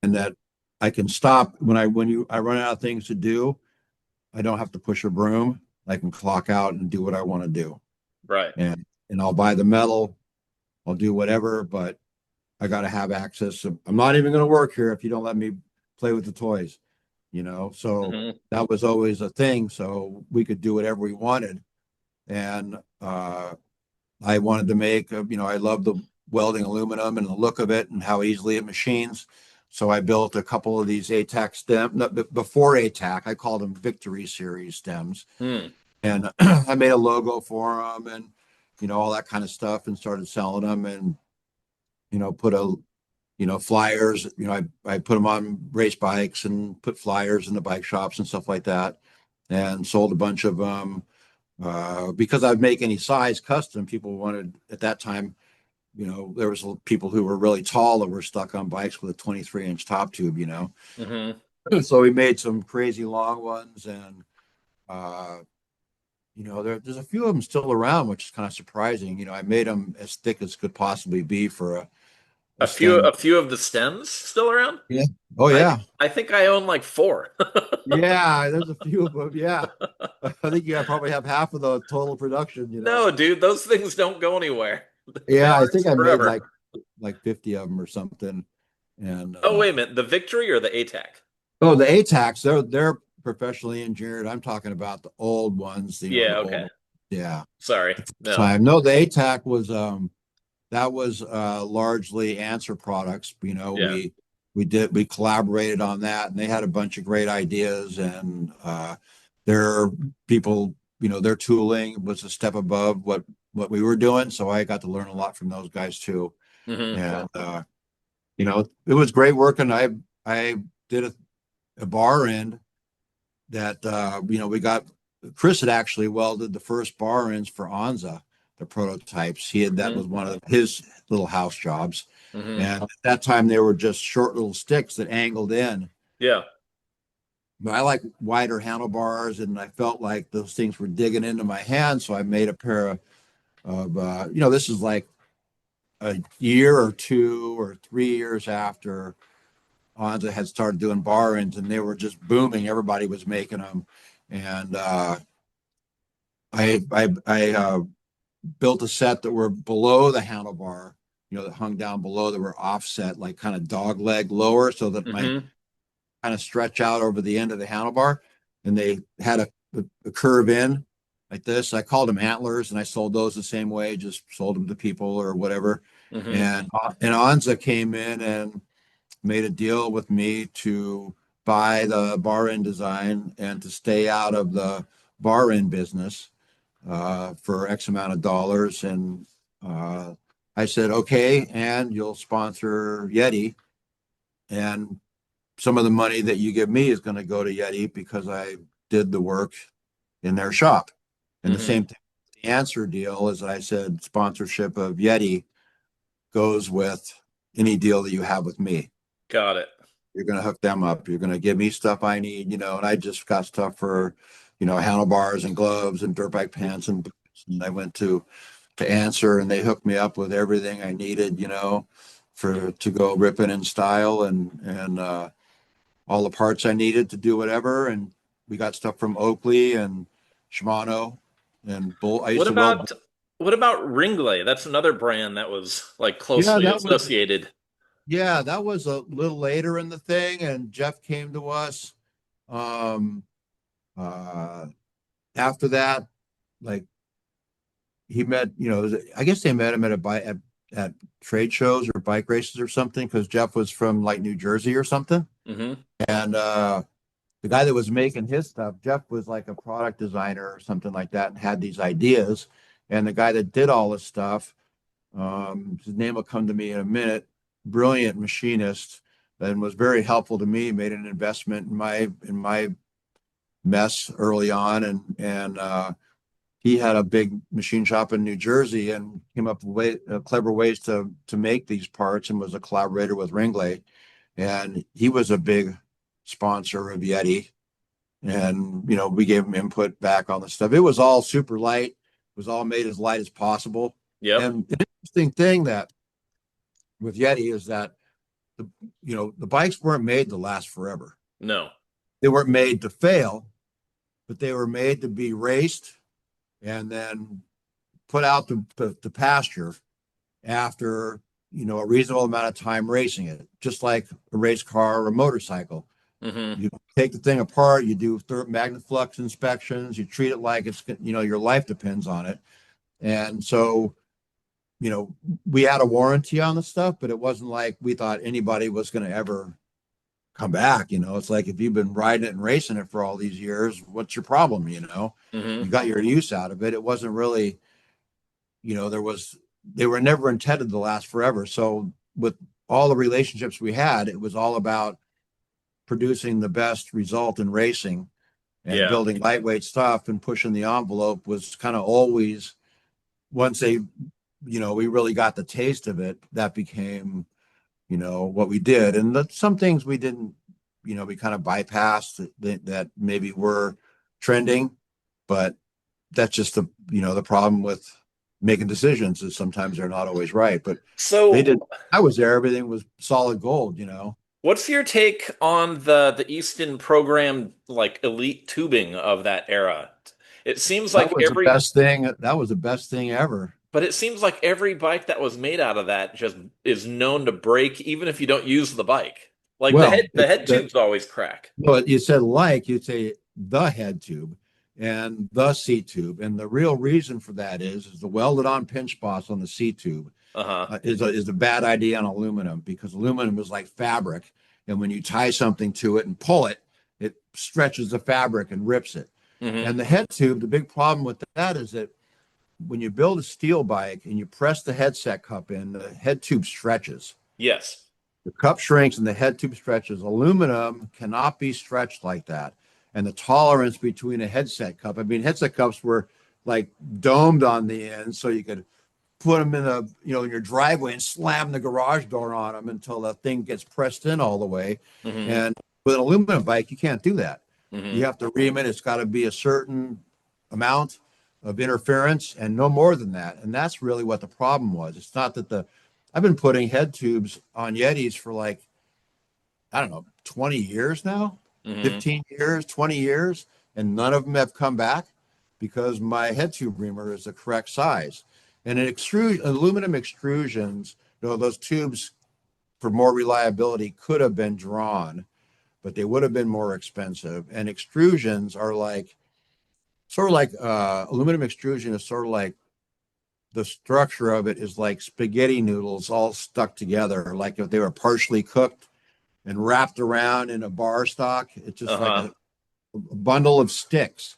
and that I can stop when I run out of things to do. I don't have to push a broom. I can clock out and do what I want to do. Right. And I'll buy the metal, I'll do whatever, but I got to have access. I'm not even going to work here if you don't let me play with the toys. So Hmm. that was always a thing. So we could do whatever we wanted. And I wanted to make, I love the welding aluminum and the look of it and how easily it machines. So I built a couple of these ATAC stem, no, before ATAC, I called them Victory Series stems. Hmm. And I made a logo for them and, all that kind of stuff, and started selling them, and, put flyers, I put them on race bikes and put flyers in the bike shops and stuff like that, and sold a bunch of them. Because I'd make any size custom, people wanted at that time, there was people who were really tall that were stuck on bikes with a 23-inch top tube. Hmm. So we made some crazy long ones, and uh, there's a few of them still around, which is kind of surprising. I made them as thick as could possibly be for a A stem. few of the stems still around? Yeah. Oh I yeah. I think I own like four. Yeah, there's a few of them. Yeah. I think you probably have half of the total production. No, dude, those things don't go anywhere. They Yeah, I think last I made forever. like 50 of them or something. And Oh, wait a minute. The Victory or the ATAC? oh, the ATACs, they're professionally engineered. I'm talking about the old ones, the Yeah, old okay. ones. Yeah. Sorry. No. Time. No, the ATAC was that was largely Answer products. Yeah. We collaborated on that, and they had a bunch of great ideas, and their people, their tooling was a step above what we were doing. So I got to learn a lot from those guys too. Hmm. And it was great working. I did a bar end that we got. Chris had actually welded the first bar ends for Anza, the prototypes. That Hmm. was one of his little house jobs. Hmm. And at that time, they were just short little sticks that angled in. Yeah. But I like wider handlebars, and I felt like those things were digging into my hand. So I made a pair of this is like a year or 2 or 3 years after Onza had started doing bar ends, and they were just booming. Everybody was making them, and I built a set that were below the handlebar, that hung down below, that were offset, like kind of dog leg lower, so that my Mm-hmm. kind of stretch out over the end of the handlebar, and they had a curve in like this. I called them antlers, and I sold those the same way, just sold them to people or whatever. Mm-hmm. And Onza came in and made a deal with me to buy the bar end design and to stay out of the bar end business for X amount of dollars. And uh, I said, okay, and you'll sponsor Yeti. And some of the money that you give me is going to go to Yeti because I did the work in their shop. And the Mm-hmm. same thing, the answer deal is, I said, sponsorship of Yeti goes with any deal that you have with me. Got it. You're going to hook them up. You're going to give me stuff I need, and I just got stuff for, handlebars and gloves and dirt bike pants and boots. And I went to Answer, and they hooked me up with everything I needed, for to go ripping in style, and all the parts I needed to do whatever. And we got stuff from Oakley and Shimano and Bull. I used What to weld. about what about Ringley? That's another brand that was like Yeah, closely that was associated. yeah, that was a little later in the thing, and Jeff came to us. Um, uh, After that, like he met, I guess they met him at at trade shows or bike races or something, because Jeff was from like New Jersey or something. Mm-hmm. And the guy that was making his stuff, Jeff was like a product designer or something like that, and had these ideas. And the guy that did all this stuff, his name will come to me in a minute, brilliant machinist, and was very helpful to me, made an investment in my mess early on. And he had a big machine shop in New Jersey and came up with clever ways to make these parts, and was a collaborator with Ringley. And he was a big sponsor of Yeti. And, we gave him input back on the stuff. It was all super light. It was all made as light as possible. Yep. And the interesting thing that with Yeti is that the bikes weren't made to last forever. No. They weren't made to fail, but they were made to be raced and then put out to pasture after a reasonable amount of time racing it, just like a race car or a motorcycle. Mm-hmm. You take the thing apart, you do magnet flux inspections, you treat it like it's your life depends on it. And so we had a warranty on the stuff, but it wasn't like we thought anybody was going to ever come back. It's like, if you've been riding it and racing it for all these years, what's your problem? You Mm-hmm. got your use out of it. It wasn't really, they were never intended to last forever. So with all the relationships we had, it was all about producing the best result in racing, and Yeah. building lightweight stuff and pushing the envelope was kind of always, once we really got the taste of it, that became, what we did. And some things we didn't, we kind of bypassed that maybe were trending, but that's just the problem with making decisions, is sometimes they're not always right. But they So did. I was there. Everything was solid gold. what's your take on the Easton program, like elite tubing of that era? It seems That like was the every best thing. That was the best thing ever. But it seems like every bike that was made out of that just is known to break, even if you don't use the bike. Like the head Well, the head tubes always crack. well, you said, like, you'd say the head tube and the seat tube, and the real reason for that is the welded on pinch spots on the seat tube Uh-huh. is a bad idea on aluminum, because aluminum is like fabric, and when you tie something to it and pull it, it stretches the fabric and rips it. Hmm. And the head tube, the big problem with that is that when you build a steel bike and you press the headset cup in, the head tube stretches. Yes. The cup shrinks and the head tube stretches. Aluminum cannot be stretched like that. And the tolerance between a headset cup, I mean, headset cups were like domed on the end, so you could put them in your driveway and slam the garage door on them until the thing gets pressed in all the way. Hmm. And with an aluminum bike, you can't do that. You Hmm. have to ream it. It's got to be a certain amount of interference and no more than that. And that's really what the problem was. It's not that I've been putting head tubes on Yetis for like I don't know, 20 years now, Hmm. 15 years, 20 years, and none of them have come back because my head tube reamer is the correct size. And aluminum extrusions, those tubes for more reliability could have been drawn, but they would have been more expensive. And extrusions are like sort of like aluminum extrusion is sort of like the structure of it is like spaghetti noodles all stuck together, like if they were partially cooked and wrapped around in a bar stock. It's just like Uh-huh. a bundle of sticks.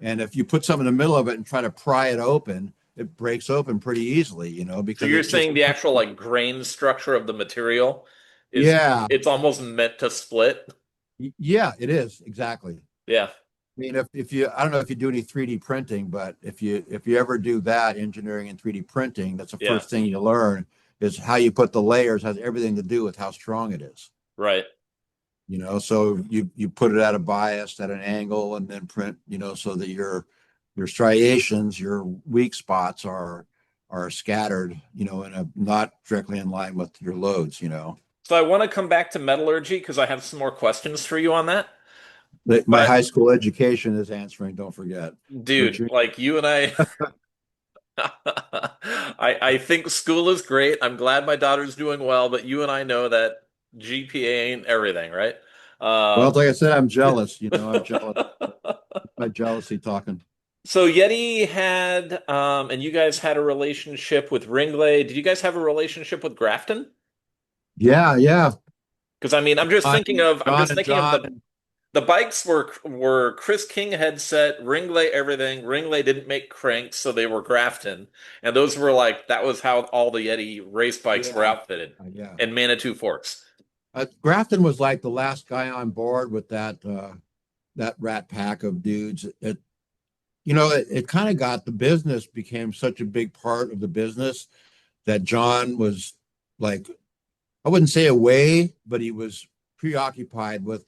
And if you put something in the middle of it and try to pry it open, it breaks open pretty easily, So because you're it just, saying the actual like grain structure of the material is yeah, it's almost meant to split? yeah, it is exactly. Yeah. I mean, if you, I don't know if you do any 3D printing, but if you ever do that engineering and 3D printing, that's the Yeah. first thing you learn is how you put the layers has everything to do with how strong it is. Right. So you put it at a bias at an angle and then print, so that your striations, your weak spots are scattered, in a not directly in line with your loads. So I want to come back to metallurgy because I have some more questions for you on that. My But high school education is answering, don't forget. Or dude, junior. like you and I I think school is great. I'm glad my daughter's doing well, but you and I know that GPA ain't everything, right? Well, Um, like I said, I'm jealous, I'm jealous. My jealousy talking. so Yeti had, and you guys had a relationship with Ringley. Did you guys have a relationship with Grafton? Yeah, yeah. Because I mean, I'm John just and thinking of John and the bikes were Chris King headset, Ringley everything. Ringley didn't make cranks, so they were Grafton, and those were like that was how all the Yeti race bikes were yeah, outfitted, yeah. and Manitou forks. Grafton was like the last guy on board with that rat pack of dudes. It kind of got the business became such a big part of the business that John was like, I wouldn't say away, but he was preoccupied with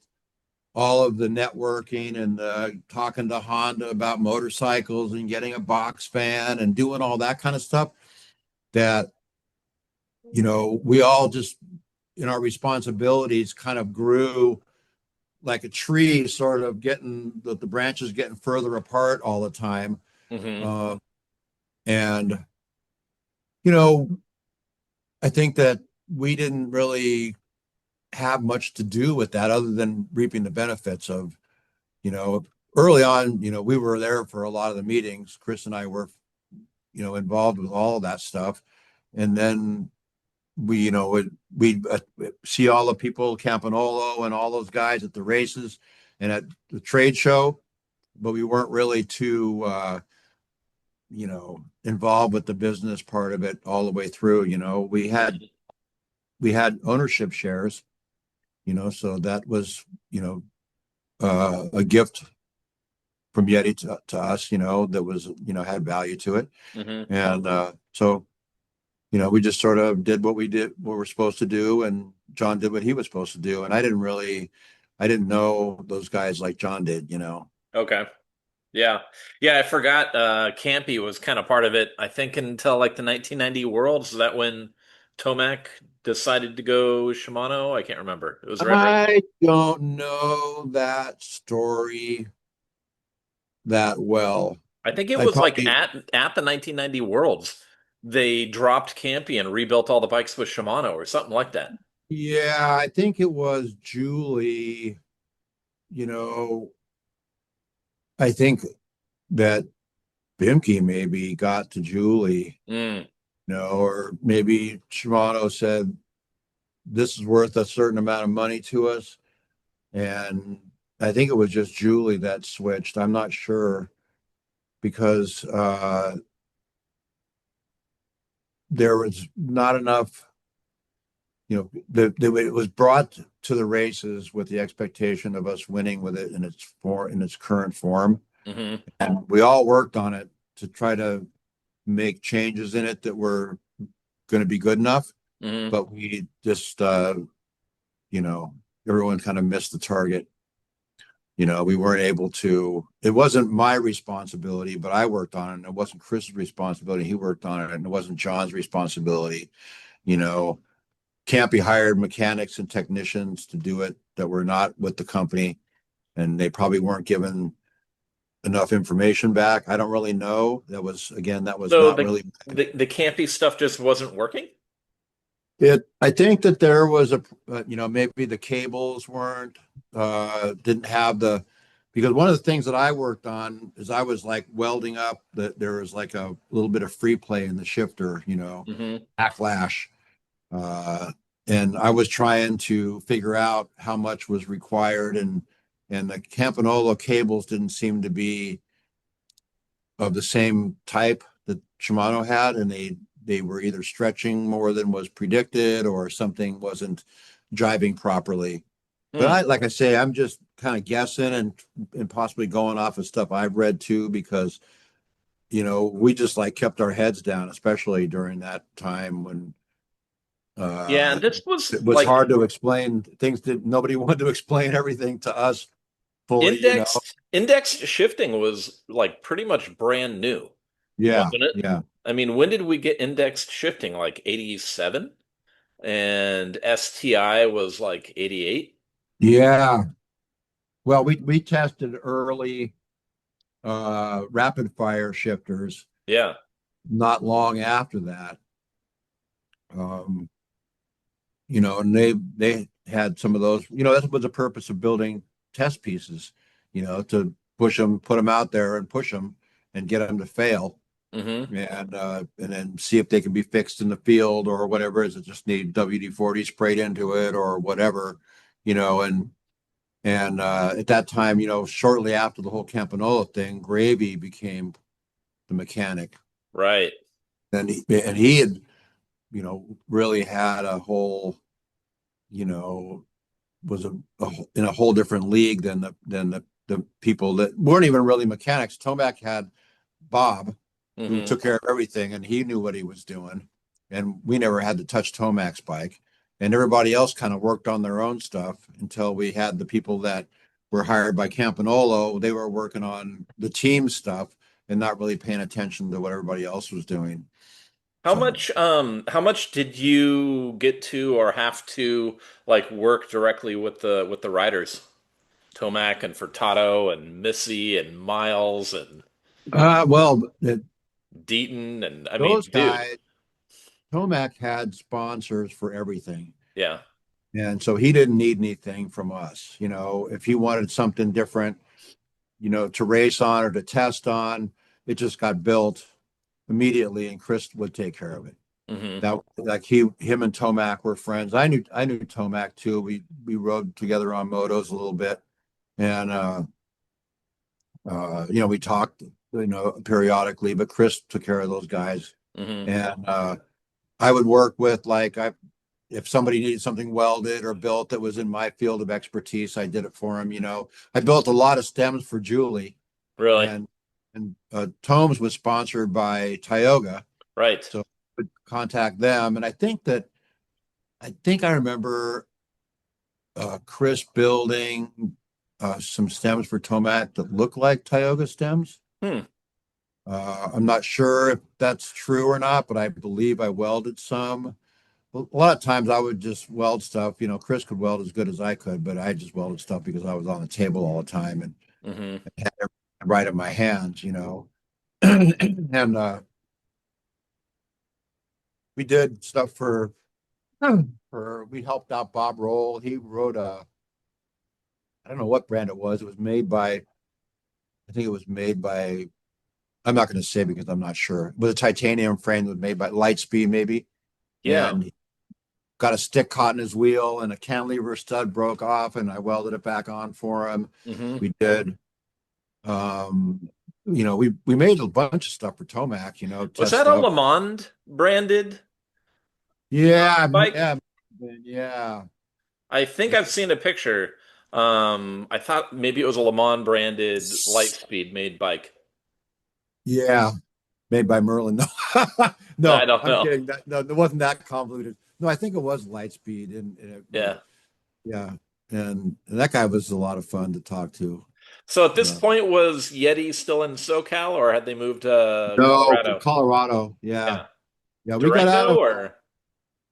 all of the networking and talking to Honda about motorcycles and getting a box fan and doing all that kind of stuff that, we all just in our responsibilities kind of grew like a tree, sort of getting the branches getting further apart all the time. Hmm. Uh, and, you know, I think that we didn't really have much to do with that other than reaping the benefits of, you know, early on, we were there for a lot of the meetings. Chris and I were, involved with all of that stuff. And then we see all the people, Campanolo and all those guys at the races and at the trade show, but we weren't really too, involved with the business part of it all the way through. We had ownership shares, so that was, a gift from Yeti to us, that was, had value to it. Hmm. And so, we just sort of did what we're supposed to do, and John did what he was supposed to do. And I didn't know those guys like John did. Okay. Yeah. Yeah, I forgot Campy was kind of part of it, I think until like the 1990 Worlds. Is that when Tomac decided to go Shimano? I can't remember. It was right around. I don't know that story that well. I think it I was like probably, at the 1990 Worlds. They dropped Campy and rebuilt all the bikes with Shimano or something like that. yeah, I think it was Julie. You know, I think that Bimke maybe got to Julie, Mm. or maybe Shimano said, this is worth a certain amount of money to us. And I think it was just Julie that switched. I'm not sure because there was not enough, it was brought to the races with the expectation of us winning with it in its current form. Hmm. And we all worked on it to try to make changes in it that were going to be good enough. Hmm. But we just, you know, everyone kind of missed the target. We weren't able to, it wasn't my responsibility, but I worked on it. And it wasn't Chris's responsibility. He worked on it. And it wasn't John's responsibility, you know. Campy hired mechanics and technicians to do it that were not with the company, and they probably weren't given enough information back. I don't really know. That was So not the really the campy stuff just wasn't working? it. I think that there was maybe the cables weren't, didn't have because one of the things that I worked on is I was like welding up that there was like a little bit of free play in the shifter, Hmm. backlash. Uh, and I was trying to figure out how much was required, and the Campanolo cables didn't seem to be of the same type that Shimano had, and they were either stretching more than was predicted or something wasn't jiving properly. But Hmm. like I say, I'm just kind of guessing and possibly going off of stuff I've read too, because we just like kept our heads down, especially during that time when Yeah, uh, this was it was like hard to explain things that nobody wanted to explain everything to us fully. indexed shifting was like pretty much brand new, Yeah, wasn't it? yeah, I mean, when did we get indexed shifting? Like 87? And STI was like 88? yeah. Well, we tested early rapid fire shifters Yeah. not long after that. Um, and they had some of those. That was the purpose of building test pieces. To push them, put them out there, and push them, and get them to fail, Hmm. and then see if they can be fixed in the field or whatever. Is it just need WD-40 sprayed into it or whatever, and at that time, shortly after the whole Campanola thing, Gravy became the mechanic, Right. and he had really had a whole you know was in a whole different league than the people that weren't even really mechanics. Tomac had Bob, who Hmm. took care of everything, and he knew what he was doing, and we never had to touch Tomac's bike, and everybody else kind of worked on their own stuff until we had the people that were hired by Campanolo. They were working on the team stuff and not really paying attention to what everybody else was doing. So How much did you get to or have to like work directly with the riders? Tomac and Furtado and Missy and Miles and well, Deaton and I mean, those dude. guys, Tomac had sponsors for everything. Yeah. And so he didn't need anything from us. If he wanted something different, to race on or to test on, it just got built immediately, and Chris would take care of it. Hmm. That like him and Tomac were friends. I knew Tomac too. We rode together on motos a little bit, and we talked, periodically. But Chris took care of those guys, Hmm. and I would work with if somebody needed something welded or built that was in my field of expertise, I did it for him. I built a lot of stems for Julie, Really? and Tomes was sponsored by Tioga, Right. so I would contact them. And I think I remember Chris building some stems for Tomac that looked like Tioga stems. Hmm. I'm not sure if that's true or not, but I believe I welded some. A lot of times I would just weld stuff. Chris could weld as good as I could, but I just welded stuff because I was on the table all the time and Hmm. had everything right in my hands. And we did stuff we helped out Bob Roll. He wrote I don't know what brand it was. It was made by, I think it was made by, I'm not going to say because I'm not sure. It was a titanium frame that was made by Lightspeed, maybe. Yeah. And got a stick caught in his wheel, and a cantilever stud broke off, and I welded it back on for him. Hmm. We did. We made a bunch of stuff for Tomac, Was test that a stuff. Le Mans branded Yeah, bike? yeah, yeah, I think I've seen a picture. I thought maybe it was a Le Mans branded Lightspeed made bike. yeah. Made by Merlin. No, I no, don't I'm know. kidding. No, it wasn't that convoluted. No, I think it was Lightspeed, Yeah. yeah, and that guy was a lot of fun to talk to. So at this Uh, point, was Yeti still in SoCal, or had they moved to no, Colorado? Colorado. Yeah, Yeah. yeah. We got out Durango of or?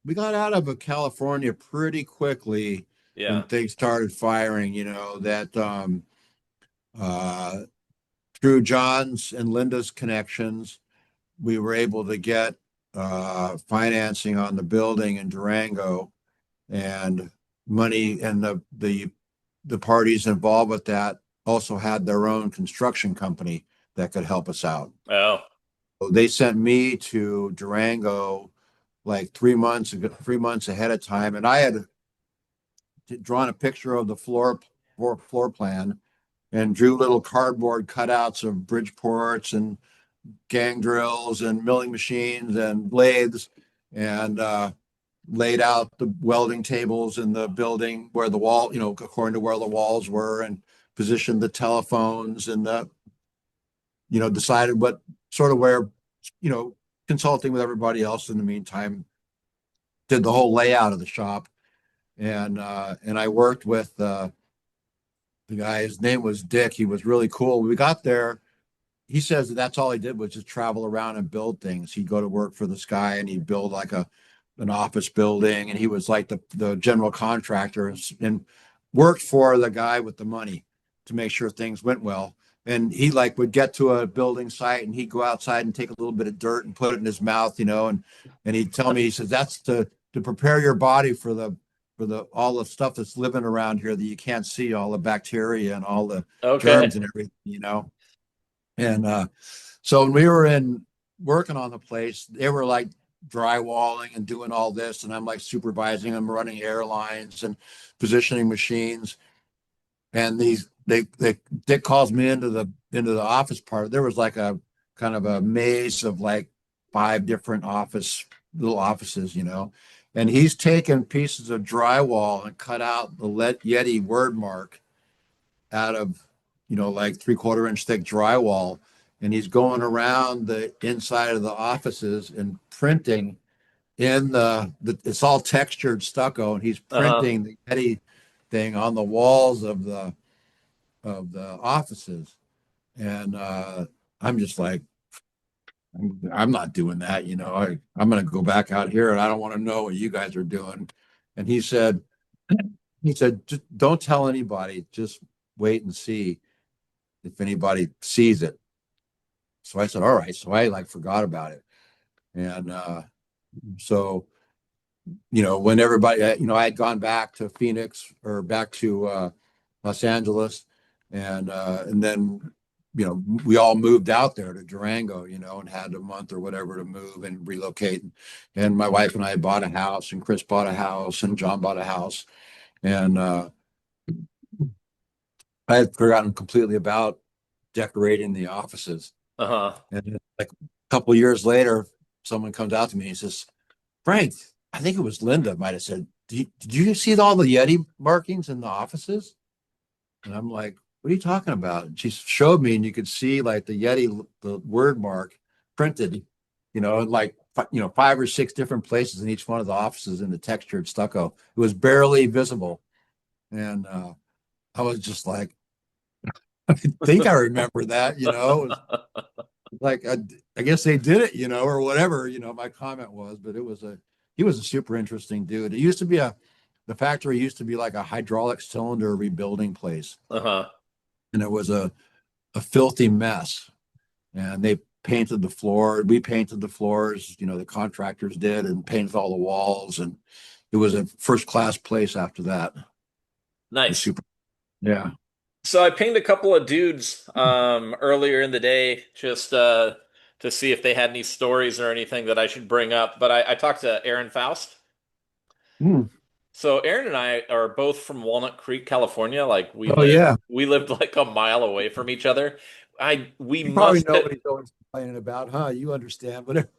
we got out of California pretty quickly when Yeah. things started firing, that uh, through John's and Linda's connections, we were able to get financing on the building in Durango and money, and the parties involved with that also had their own construction company that could help us out. Oh. So they sent me to Durango like 3 months ahead of time, and I had drawn a picture of the floor plan and drew little cardboard cutouts of Bridgeports and gang drills and milling machines and lathes, and laid out the welding tables in the building where the wall, according to where the walls were, and positioned the telephones and decided what sort of where, you know, consulting with everybody else in the meantime, did the whole layout of the shop. And I worked with the guy. His name was Dick. He was really cool. We got there. He says that that's all he did was just travel around and build things. He'd go to work for this guy and he'd build like an office building, and he was like the general contractor and worked for the guy with the money to make sure things went well. And he like would get to a building site and he'd go outside and take a little bit of dirt and put it in his mouth, and he'd tell me, he says, that's to prepare your body for the all the stuff that's living around here that you can't see, all the bacteria and all the Okay. germs and everything. And so when we were in working on the place, they were like drywalling and doing all this, and I'm like supervising them, running airlines and positioning machines. And they Dick calls me into the office part. There was like a kind of a maze of like five different little offices. And he's taken pieces of drywall and cut out the Yeti word mark out of, like 3/4 inch thick drywall. And he's going around the inside of the offices and printing in it's all textured stucco, and he's Uh-huh. printing the Yeti thing on the walls of the offices. And I'm just like, I'm not doing that. I'm going to go back out here and I don't want to know what you guys are doing. And he said, just don't tell anybody. Just wait and see if anybody sees it. So I said, all right. So I like forgot about it. And so, when everybody, I had gone back to Phoenix or back to Los Angeles, and then, we all moved out there to Durango, and had a month or whatever to move and relocate. And my wife and I bought a house, and Chris bought a house, and John bought a house. And I had forgotten completely about decorating the offices. Uh-huh. And like a couple of years later, someone comes out to me and says, Frank, I think it was Linda, might have said, did you see all the Yeti markings in the offices? And I'm like, what are you talking about? And she showed me, and you could see like the Yeti, the word mark printed, in like, 5 or 6 different places in each one of the offices in the textured stucco. It was barely visible. And I was just like, I think I remember that, It was like, I guess they did it, or whatever, my comment was. But he was a super interesting dude. The factory used to be like a hydraulic cylinder rebuilding place, Uh-huh. and it was a filthy mess. And they painted the floor. We painted the floors, the contractors did, and painted all the walls. And it was a first class place after that. It was Nice. super. Yeah. So I pinged a couple of dudes earlier in the day just to see if they had any stories or anything that I should bring up. But I talked to Aaron Faust. Hmm. So Aaron and I are both from Walnut Creek, California. Like Oh, yeah. we lived like a mile away from each other. I we You probably must know have what he's always complaining about, huh? You understand, whatever.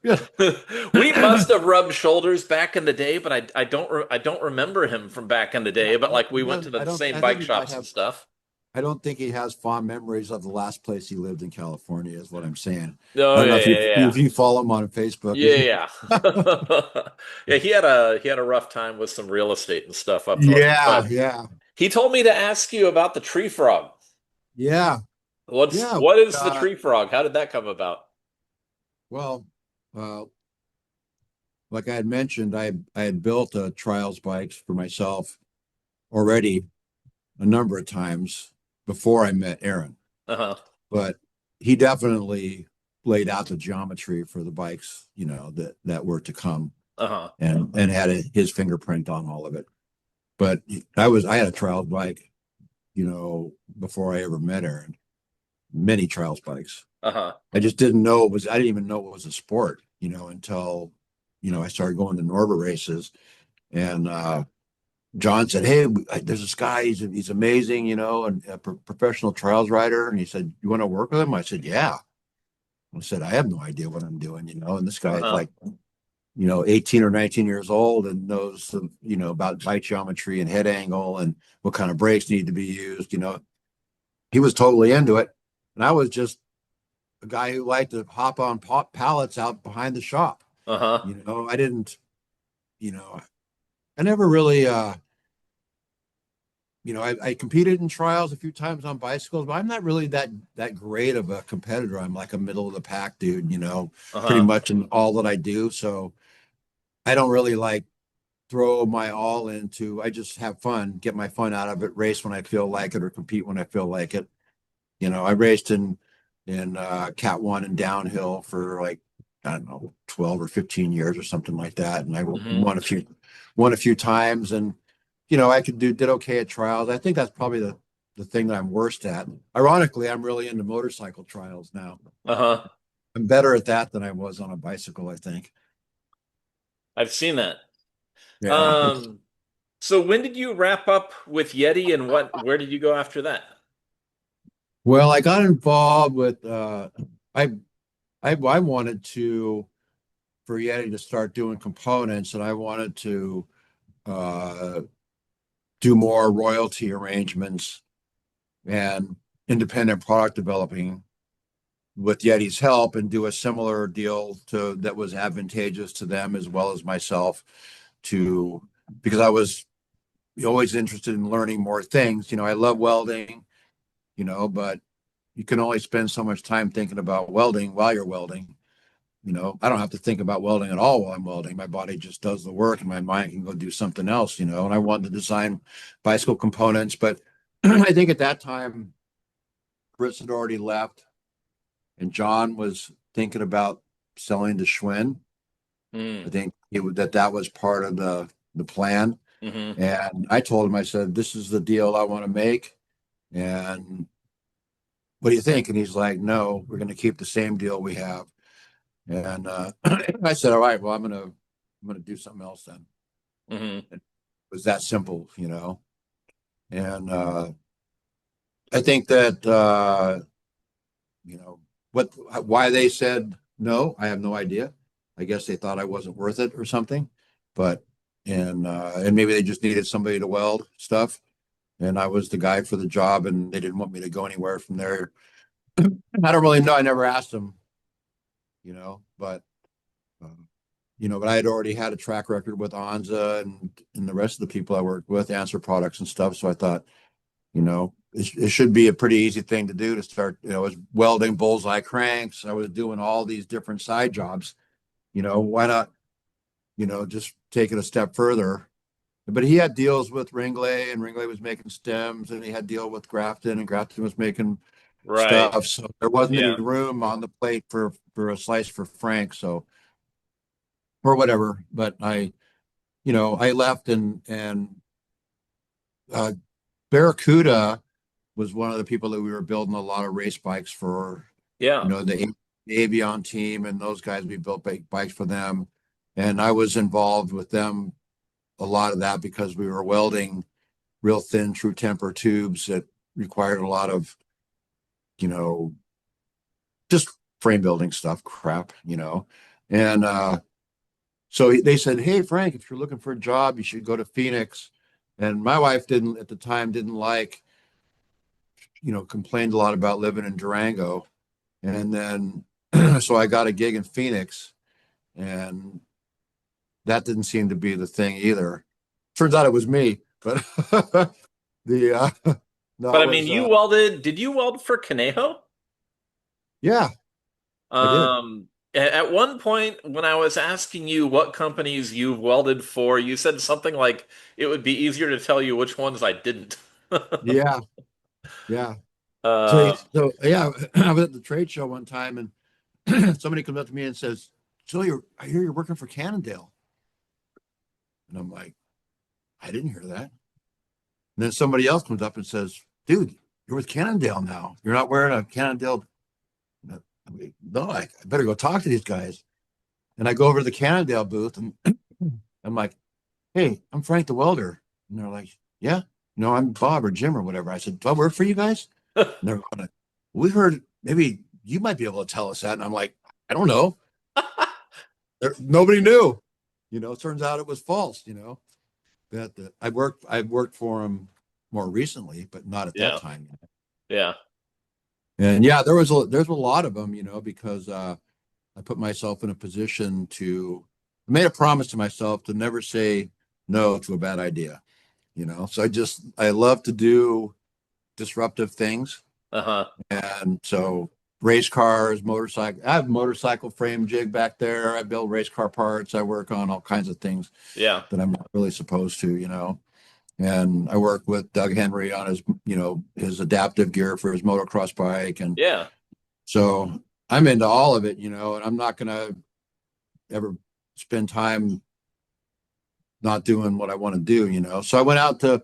we must have rubbed shoulders back in the day, but I don't remember him from back in the Yeah, day. But like we he went to doesn't. I the don't. same I think bike he might shops and have. stuff. I don't think he has fond memories of the last place he lived in California. Is what I'm saying. I Oh don't know yeah, if you yeah, yeah. if you follow him on Facebook. Yeah, yeah. Yeah, he had a rough time with some real estate and stuff up north. Yeah, But yeah, he told me to ask you about the tree frog. yeah, yeah. What is the Uh, tree frog? How did that come about? well, uh, like I had mentioned, I had built trials bikes for myself already a number of times before I met Aaron, Uh-huh. but he definitely laid out the geometry for the bikes, that were to come, Uh-huh. and had his fingerprint on all of it. But I had a trials bike, before I ever met Aaron, many trials bikes. Uh-huh. I didn't even know it was a sport, until, I started going to Norbert races, and John said, "Hey, there's this guy. He's amazing, and a professional trials rider." And he said, "You want to work with him?" I said, "Yeah." I said, "I have no idea what I'm doing, And this guy is Uh-huh. like, 18 or 19 years old and knows, about bike geometry and head angle and what kind of brakes need to be used. He was totally into it, and I was just a guy who liked to hop on pallets out behind the shop. Uh-huh. I didn't, you know, I never really, I competed in trials a few times on bicycles, but I'm not really that great of a competitor. I'm like a middle of the pack dude, pretty Uh-huh. much in all that I do. So I don't really like throw my all into. I just have fun, get my fun out of it, race when I feel like it, or compete when I feel like it. I raced in Cat One and downhill for like, I don't know, 12 or 15 years or something like that. And I Hmm. won a few times, and I did okay at trials. I think that's probably the thing that I'm worst at. Ironically, I'm really into motorcycle trials now. Uh-huh. I'm better at that than I was on a bicycle, I think. I've seen that. Yeah. Um, so when did you wrap up with Yeti and where did you go after that? Well, I got involved with I I wanted to for Yeti to start doing components, and I wanted to uh, do more royalty arrangements and independent product developing with Yeti's help, and do a similar deal that was advantageous to them as well as myself, to because I was always interested in learning more things. I love welding, but you can only spend so much time thinking about welding while you're welding. I don't have to think about welding at all while I'm welding. My body just does the work and my mind can go do something else, and I wanted to design bicycle components, but I think at that time Chris had already left and John was thinking about selling to Schwinn. I Mm. think that was part of the plan. Hmm. And I told him, I said, "This is the deal I want to make. And what do you think?" And he's like, "No, we're going to keep the same deal we have." And I said, "All right, well, I'm gonna do something else then." Hmm. It was that simple, And I think that what why they said no, I have no idea. I guess they thought I wasn't worth it or something, but and maybe they just needed somebody to weld stuff, and I was the guy for the job, and they didn't want me to go anywhere from there. I don't really know. I never asked them, but. But I had already had a track record with Anza and the rest of the people I worked with, Answer Products and stuff. So I thought, it should be a pretty easy thing to do to start. I was welding bullseye cranks. I was doing all these different side jobs. Why not, just take it a step further. But he had deals with Ringley, and Ringley was making stems, and he had deal with Grafton, and Grafton was making Right. stuff. So there wasn't any Yeah. room on the plate for a slice for Frank. So, or whatever. But I left, and uh, Barracuda was one of the people that we were building a lot of race bikes for, Yeah. the Avion team, and those guys, we built bikes for them. And I was involved with them a lot of that because we were welding real thin, true temper tubes that required a lot of, you know, just frame building stuff, crap. And so they said, "Hey, Frank, if you're looking for a job, you should go to Phoenix." And my wife didn't at the time didn't like, complained a lot about living in Durango. And then so I got a gig in Phoenix, and that didn't seem to be the thing either. Turns out it was me, but the no, But it I mean, was did you weld for Conejo? yeah, I did. At one point, when I was asking you what companies you've welded for, you said something like it would be easier to tell you which ones I didn't. Yeah, yeah. So, Uh, so yeah, I was at the trade show one time, and somebody comes up to me and says, "So I hear you're working for Cannondale," and I'm like, "I didn't hear that." And then somebody else comes up and says, "Dude, you're with Cannondale now. You're not wearing a Cannondale." I'm like, no, I better go talk to these guys. And I go over to the Cannondale booth, and I'm like, "Hey, I'm Frank the Welder." And they're like, "Yeah, no, I'm Bob or Jim or whatever." I said, "Do I work for you guys?" And they're going, "We heard maybe you might be able to tell us that." And I'm like, "I don't know. Nobody knew. It turns out it was false. That I've worked for him more recently, but not at that yeah, time. yeah, And yeah, there's a lot of them, because I put myself in a position I made a promise to myself to never say no to a bad idea. So I love to do disruptive things. uh-huh, And so race cars, motorcycle, I have motorcycle frame jig back there. I build race car parts. I work on all kinds of things yeah, that I'm not really supposed to. And I work with Doug Henry on his adaptive gear for his motocross bike. And yeah, so I'm into all of it, and I'm not going to ever spend time not doing what I want to do. So I went out to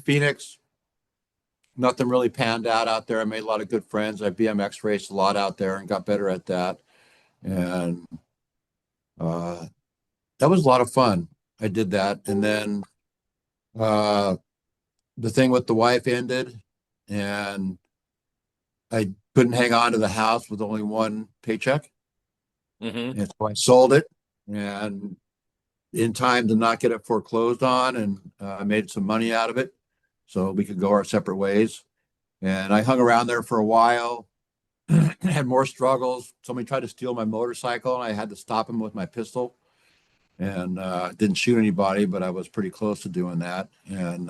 Phoenix. Nothing really panned out there. I made a lot of good friends. I BMX raced a lot out there and got better at that. And uh, that was a lot of fun. I did that. And then uh, the thing with the wife ended, and I couldn't hang on to the house with only one paycheck. mm-hmm, And so I sold it, and in time to not get it foreclosed on, and I made some money out of it so we could go our separate ways. And I hung around there for a while, had more struggles. Somebody tried to steal my motorcycle, and I had to stop him with my pistol. And didn't shoot anybody, but I was pretty close to doing that. And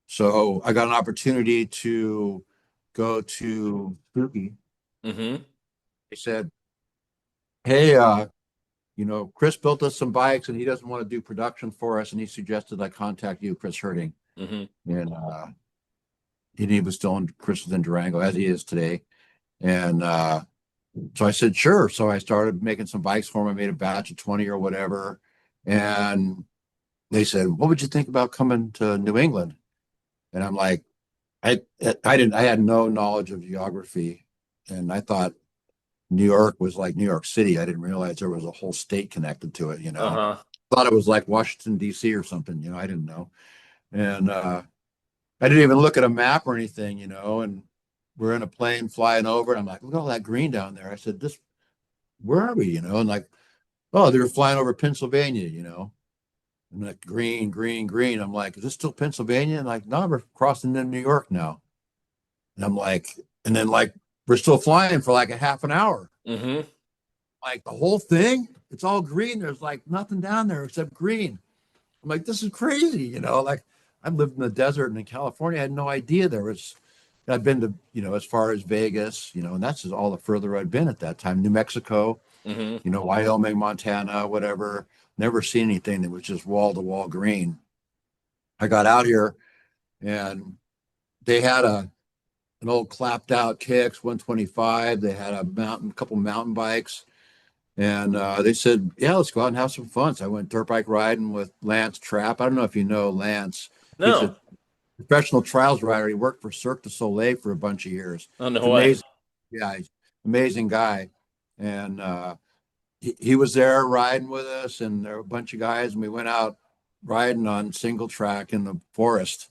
so I got an opportunity to go to Turkey. mm-hmm, They said, "Hey, Chris built us some bikes, and he doesn't want to do production for us, and he suggested I contact you, Chris Herding." mm-hmm, And he was still Chris was in Durango as he is today. And so I said, sure. So I started making some bikes for him. I made a batch of 20 or whatever. And they said, what would you think about coming to New England? And I'm like, I had no knowledge of geography. And I thought New York was like New York City. I didn't realize there was a whole state connected to it. uh-huh, Thought it was like Washington, D.C. or something. I didn't know. And I didn't even look at a map or anything. And we're in a plane flying over. And I'm like, look at all that green down there. I said, where are we? And like, oh, they were flying over Pennsylvania. And like green, green, green. I'm like, is this still Pennsylvania? And like, no, we're crossing into New York now. And I'm like, and then like, we're still flying for like a half an hour. mm-hmm, Like the whole thing, it's all green. There's like nothing down there except green. I'm like, this is crazy. Like I've lived in the desert and in California. I had no idea there was. I've been to, as far as Vegas, and that's just all the further I'd been at that time. New Mexico, mm-hmm, Wyoming, Montana, whatever. Never seen anything that was just wall to wall green. I got out here and they had an old clapped out kicks 125. They had a couple mountain bikes. And they said, yeah, let's go out and have some fun. So I went dirt bike riding with Lance Trapp. I don't know if you know Lance. He's a no, professional trials rider. He worked for Cirque du Soleil for a bunch of years. oh, It's no way, amazing. Yeah, he's an amazing guy. And he was there riding with us, and there were a bunch of guys, and we went out riding on single track in the forest.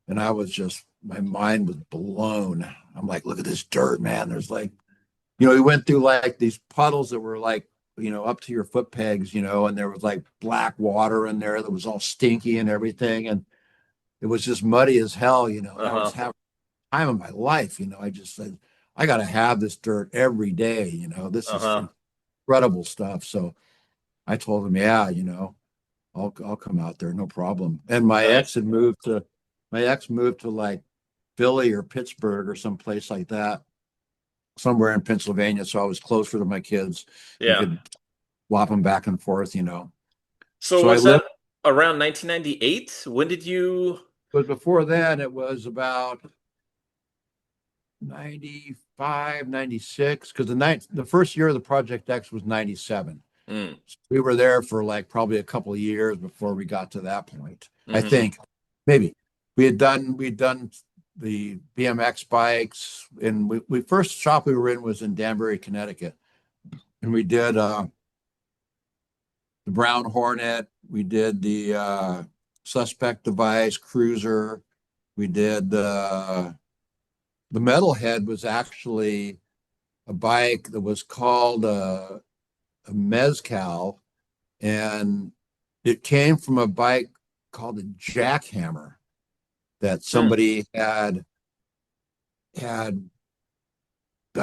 And my mind was blown. I'm like, look at this dirt, man. There's like, we went through like these puddles that were like, up to your foot pegs, and there was like black water in there that was all stinky and everything. And it was just muddy as hell. And I was uh-huh, having the time of my life. I just said, I got to have this dirt every day. This is uh-huh, incredible stuff. So I told him, yeah, I'll come out there, no problem. And nice, my ex moved to like Philly or Pittsburgh or some place like that. somewhere in Pennsylvania, so I was closer to my kids and Yeah. could swap them back and forth, you know. So So I was lived, that around 1998? When did you? but before then it was about 95, 96, because the first year of the Project X was 97. Mm, So we were there for like probably a couple of years before we got to that point. I hmm. think maybe we'd done the BMX bikes, and we first shop we were in was in Danbury, Connecticut, and we did the Brown Hornet, we did the Suspect Device Cruiser, we did the Metalhead was actually a bike that was called a Mezcal, and it came from a bike called a Jackhammer that Hmm. somebody had. I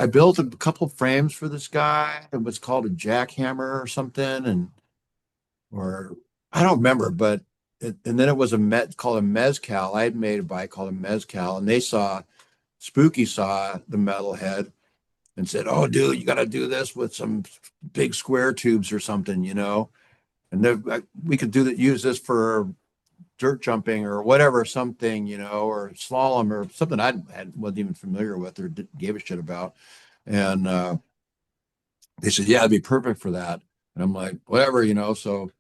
built a couple of frames for this guy. It was called a Jackhammer or something, and or I don't remember, but and then it was a Met called a Mezcal. I had made a bike called a Mezcal, and they saw Spooky saw the Metalhead and said, "Oh, dude, you got to do this with some big square tubes or something, you know." And then we could do that, use this for dirt jumping or whatever, something, you know, or slalom or something wasn't even familiar with or gave a shit about. And they said, yeah, it'd be perfect for that. And I'm like, whatever, you know. So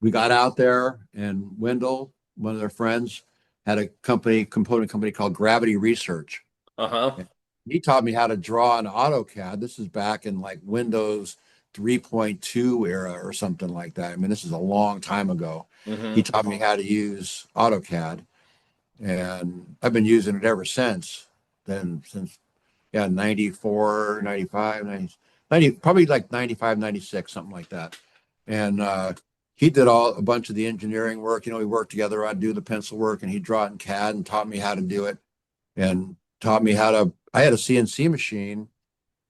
we got out there, and Wendell, one of their friends, had a component company called Gravity Research. Uh-huh. And he taught me how to draw in AutoCAD. This is back in like Windows 3.2 era or something like that. I mean, this is a long time ago. He Hmm. taught me how to use AutoCAD, and I've been using it ever since then, since yeah, 94, 95, 90, probably like 95, 96, something like that. And he did a bunch of the engineering work. You know, we worked together. I'd do the pencil work and he'd draw it in CAD and taught me how to do it, and taught me how to. I had a CNC machine,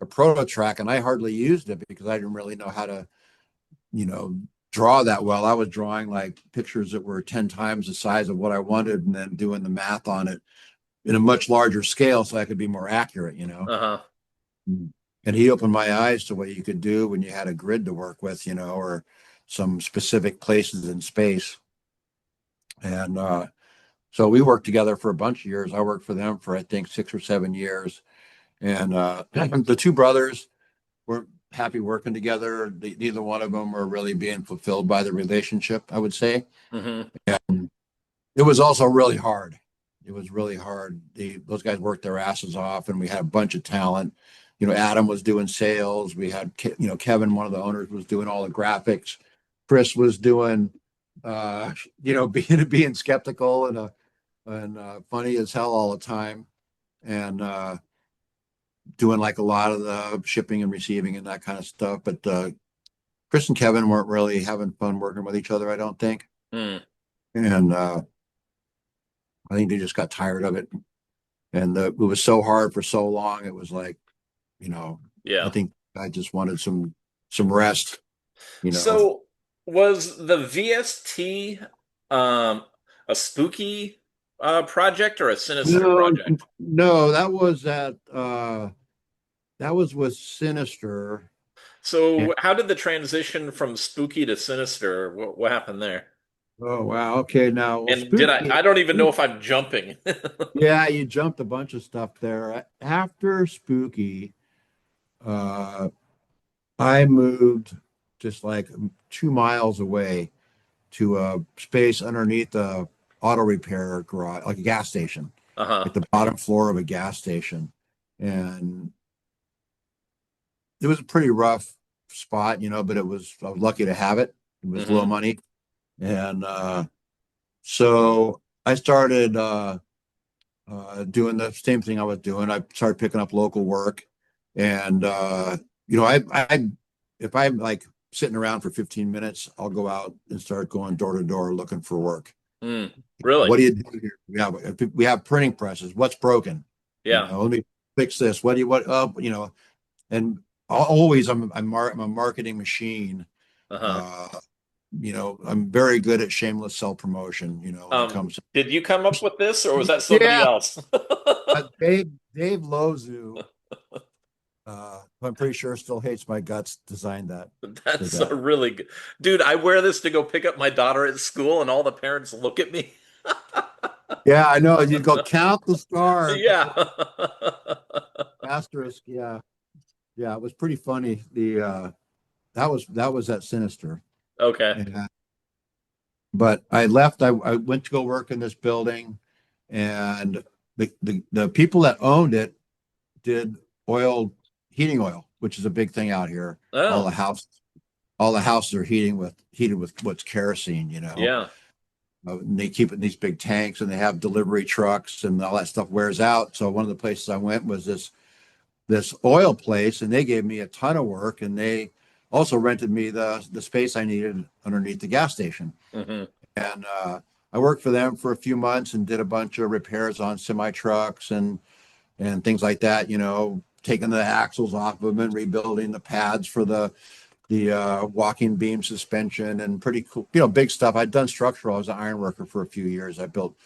a Prototrack, and I hardly used it because I didn't really know how to, you know, draw that well. I was drawing like pictures that were 10 times the size of what I wanted and then doing the math on it in a much larger scale so I could be more accurate, you know. Uh-huh. And he opened my eyes to what you could do when you had a grid to work with, you know, or some specific places in space. And so we worked together for a bunch of years. I worked for them for, I think, 6 or 7 years. And the two brothers weren't happy working together. Neither one of them were really being fulfilled by the relationship, I would say. Hmm. And it was also really hard. It was really hard. Those guys worked their asses off, and we had a bunch of talent. You know, Adam was doing sales. We had, you know, Kevin, one of the owners, was doing all the graphics. Chris was doing, you know, being skeptical and funny as hell all the time, and doing like a lot of the shipping and receiving and that kind of stuff. But Chris and Kevin weren't really having fun working with each other, I don't think. Mm. And I think they just got tired of it, and it was so hard for so long. It was like, you know, I Yeah. think I just wanted some rest, you know. So was the VST um a spooky project or a sinister No, project? no, that was with Sinister. And So how did the transition from spooky to sinister? What happened there? oh wow, okay, now well, And did Spooky. I don't even know if I'm jumping. Yeah, you jumped a bunch of stuff there. After Spooky, uh, I moved just like 2 miles away to a space underneath the auto repair garage, like a gas station, Uh-huh. like the bottom floor of a gas station. And it was a pretty rough spot, you know, but I was lucky to have it. It was low Hmm. money. And so I started doing the same thing I was doing. I started picking up local work. And, you know, if I'm like sitting around for 15 minutes, I'll go out and start going door to door looking for work. Mm. Really? What do you do here? We have printing presses. What's broken? You Yeah. know, let me fix this. What do you what up? You know, and always I'm a marketing machine. Uh-huh. Uh, you know, I'm very good at shameless self promotion. You know, when it comes to Did you come up with this or was that somebody yeah, else? Dave Lozu. I'm pretty sure Still Hates My Guts designed the That's guy. a really good. Dude, I wear this to go pick up my daughter at school, and all the parents look at me. Yeah, I know. You go count the stars, Yeah. asterisk. Yeah, yeah. It was pretty funny. The that was at Sinister, Okay. and but I left. I went to go work in this building, and the people that owned it did oil heating oil, which is a big thing out here. All the Oh, house all the houses are heated with what's kerosene, yeah. And they keep it in these big tanks, and they have delivery trucks, and all that stuff wears out. So one of the places I went was this oil place, and they gave me a ton of work, and they also rented me the space I needed underneath the gas station. Hmm. And I worked for them for a few months and did a bunch of repairs on semi trucks and things like that. Taking the axles off of them and rebuilding the pads for the walking beam suspension and pretty cool, big stuff. I'd done structural. I was an iron worker for a few years. I built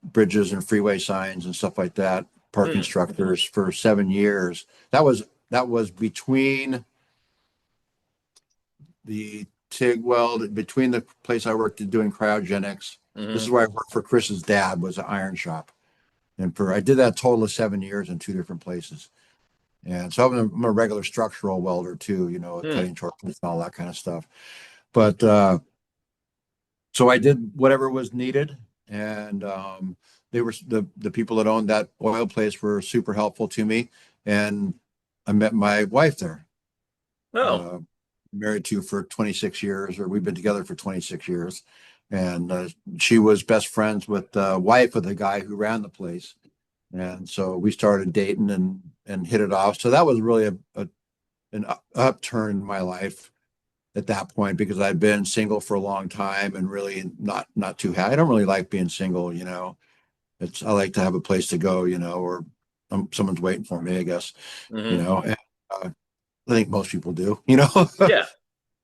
bridges and freeway signs and stuff like that. Parking Hmm. structures for 7 years. That was between the TIG weld, between the place I worked at doing cryogenics. This is Hmm. where I worked for Chris's dad, was an iron shop. And I did that total of 7 years in two different places. And so I'm a regular structural welder too, Hmm. cutting torches and all that kind of stuff. But so I did whatever was needed, and they were the people that owned that oil place were super helpful to me, and I met my wife there. Oh, Uh, Married to for 26 years, or we've been together for 26 years, and she was best friends with the wife of the guy who ran the place, and so we started dating and hit it off. So that was really an upturn in my life at that point, because I'd been single for a long time and really not too happy. I don't really like being single. I like to have a place to go, or someone's waiting for me, I guess, hmm. and I think most people do. Yeah.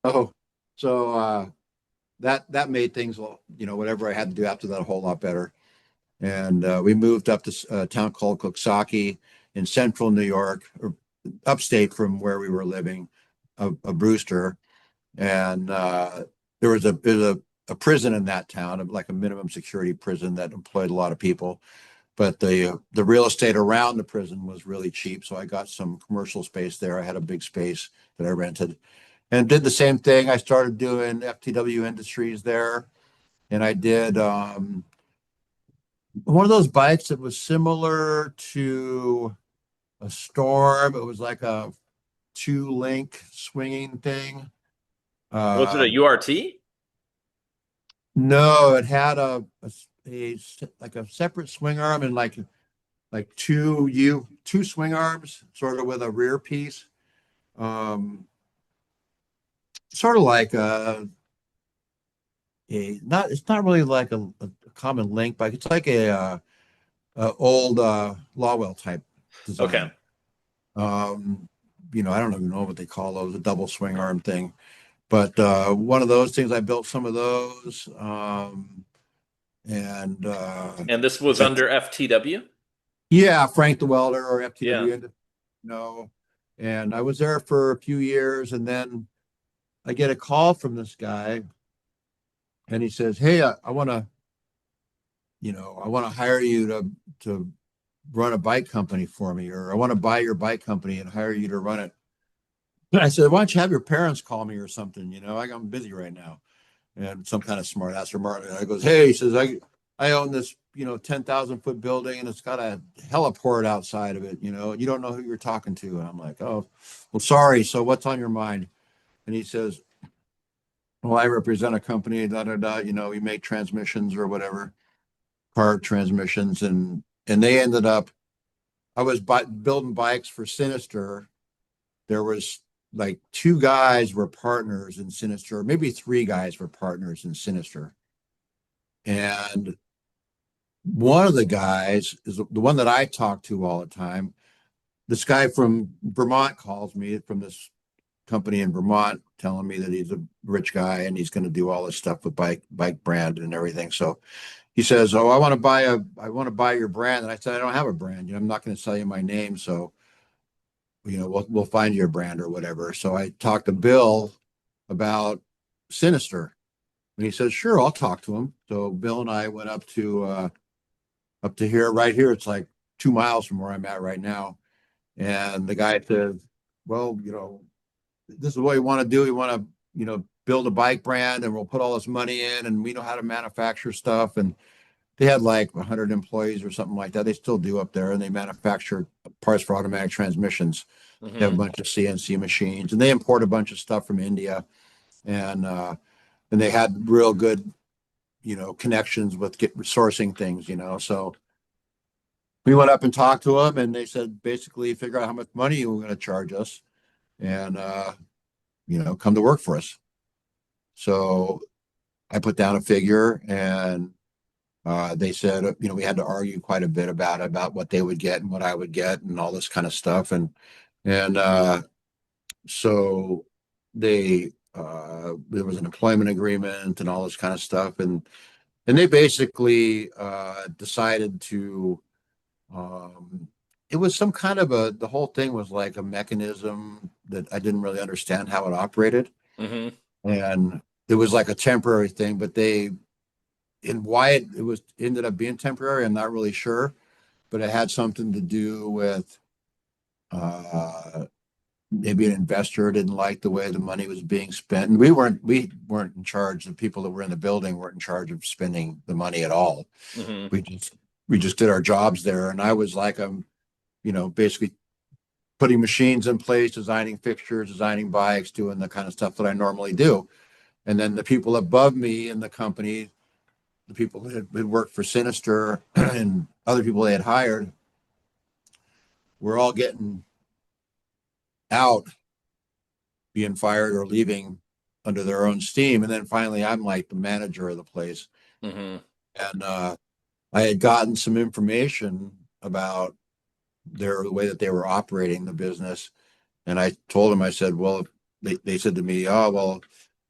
so so that made things, whatever I had to do after that, a whole lot better. And we moved up to a town called Coxsackie in central New York, or upstate from where we were living, a Brewster. And there was a prison in that town, like a minimum security prison that employed a lot of people. But the real estate around the prison was really cheap, so I got some commercial space there. I had a big space that I rented, and did the same thing. I started doing FTW Industries there, and I did one of those bikes that was similar to a Storm. It was like a two-link swinging thing. Was it a Um, URT? No, it had a like a separate swing arm, and like two swing arms, sort of with a rear piece. Sort of like a not it's not really like a common link bike. It's like a old Lawwell type Okay. design. Um, I don't even know what they call those, a double swing arm thing. But one of those things, I built some of those. And And this was under FTW? Yeah, Frank the Welder, or Yeah. FTW. No. And I was there for a few years, and then I get a call from this guy, and he says, "Hey, I want to hire you to run a bike company for me, or I want to buy your bike company and hire you to run it." And I said, "Why don't you have your parents call me or something? I'm busy right now." And some kind of smart ass remark. And I goes, "Hey," he says, I own this, 10,000-foot building, and it's got a heliport outside of it. You don't know who you're talking to." And I'm like, "Oh, well, sorry. So what's on your mind?" And he says, "Well, I represent a company, da da da. We make transmissions or whatever, car transmissions." And they ended up, I was building bikes for Sinister. There was like two guys were partners in Sinister, or maybe three guys were partners in Sinister. And one of the guys is the one that I talk to all the time. This guy from Vermont calls me, from this company in Vermont, telling me that he's a rich guy and he's going to do all this stuff with bike brand and everything. So he says, "Oh, I want to buy your brand." And I said, "I don't have a brand. I'm not going to sell you my name." So we'll find your brand or whatever. So I talked to Bill about Sinister, and he says, sure, I'll talk to him. So Bill and I went up to here, right here. It's like 2 miles from where I'm at right now. And the guy said, well, this is what we want to do. We want to, build a bike brand, and we'll put all this money in, and we know how to manufacture stuff. And they had like 100 employees or something like that. They still do up there, and they manufacture parts for automatic transmissions. They have a Hmm. bunch of CNC machines, and they import a bunch of stuff from India, and they had real good, connections with sourcing things, So we went up and talked to them, and they said basically figure out how much money you were going to charge us, and come to work for us. So I put down a figure, and they said, we had to argue quite a bit about what they would get and what I would get and all this kind of stuff. And so there was an employment agreement and all this kind of stuff. And they basically decided to, um, it was some kind of the whole thing was like a mechanism that I didn't really understand how it operated. Hmm. And it was like a temporary thing, but and why it was ended up being temporary, I'm not really sure, but it had something to do with uh, maybe an investor didn't like the way the money was being spent, and we weren't in charge. The people that were in the building weren't in charge of spending the money at all. Hmm. We just did our jobs there, and I was like, basically putting machines in place, designing fixtures, designing bikes, doing the kind of stuff that I normally do. And then the people above me in the company, the people that had worked for Sinister and other people they had hired, were all getting out, being fired or leaving under their own steam. And then finally, I'm like the manager of the place. Hmm. And I had gotten some information about the way that they were operating the business. And I told them, I said, well, they said to me, oh, well,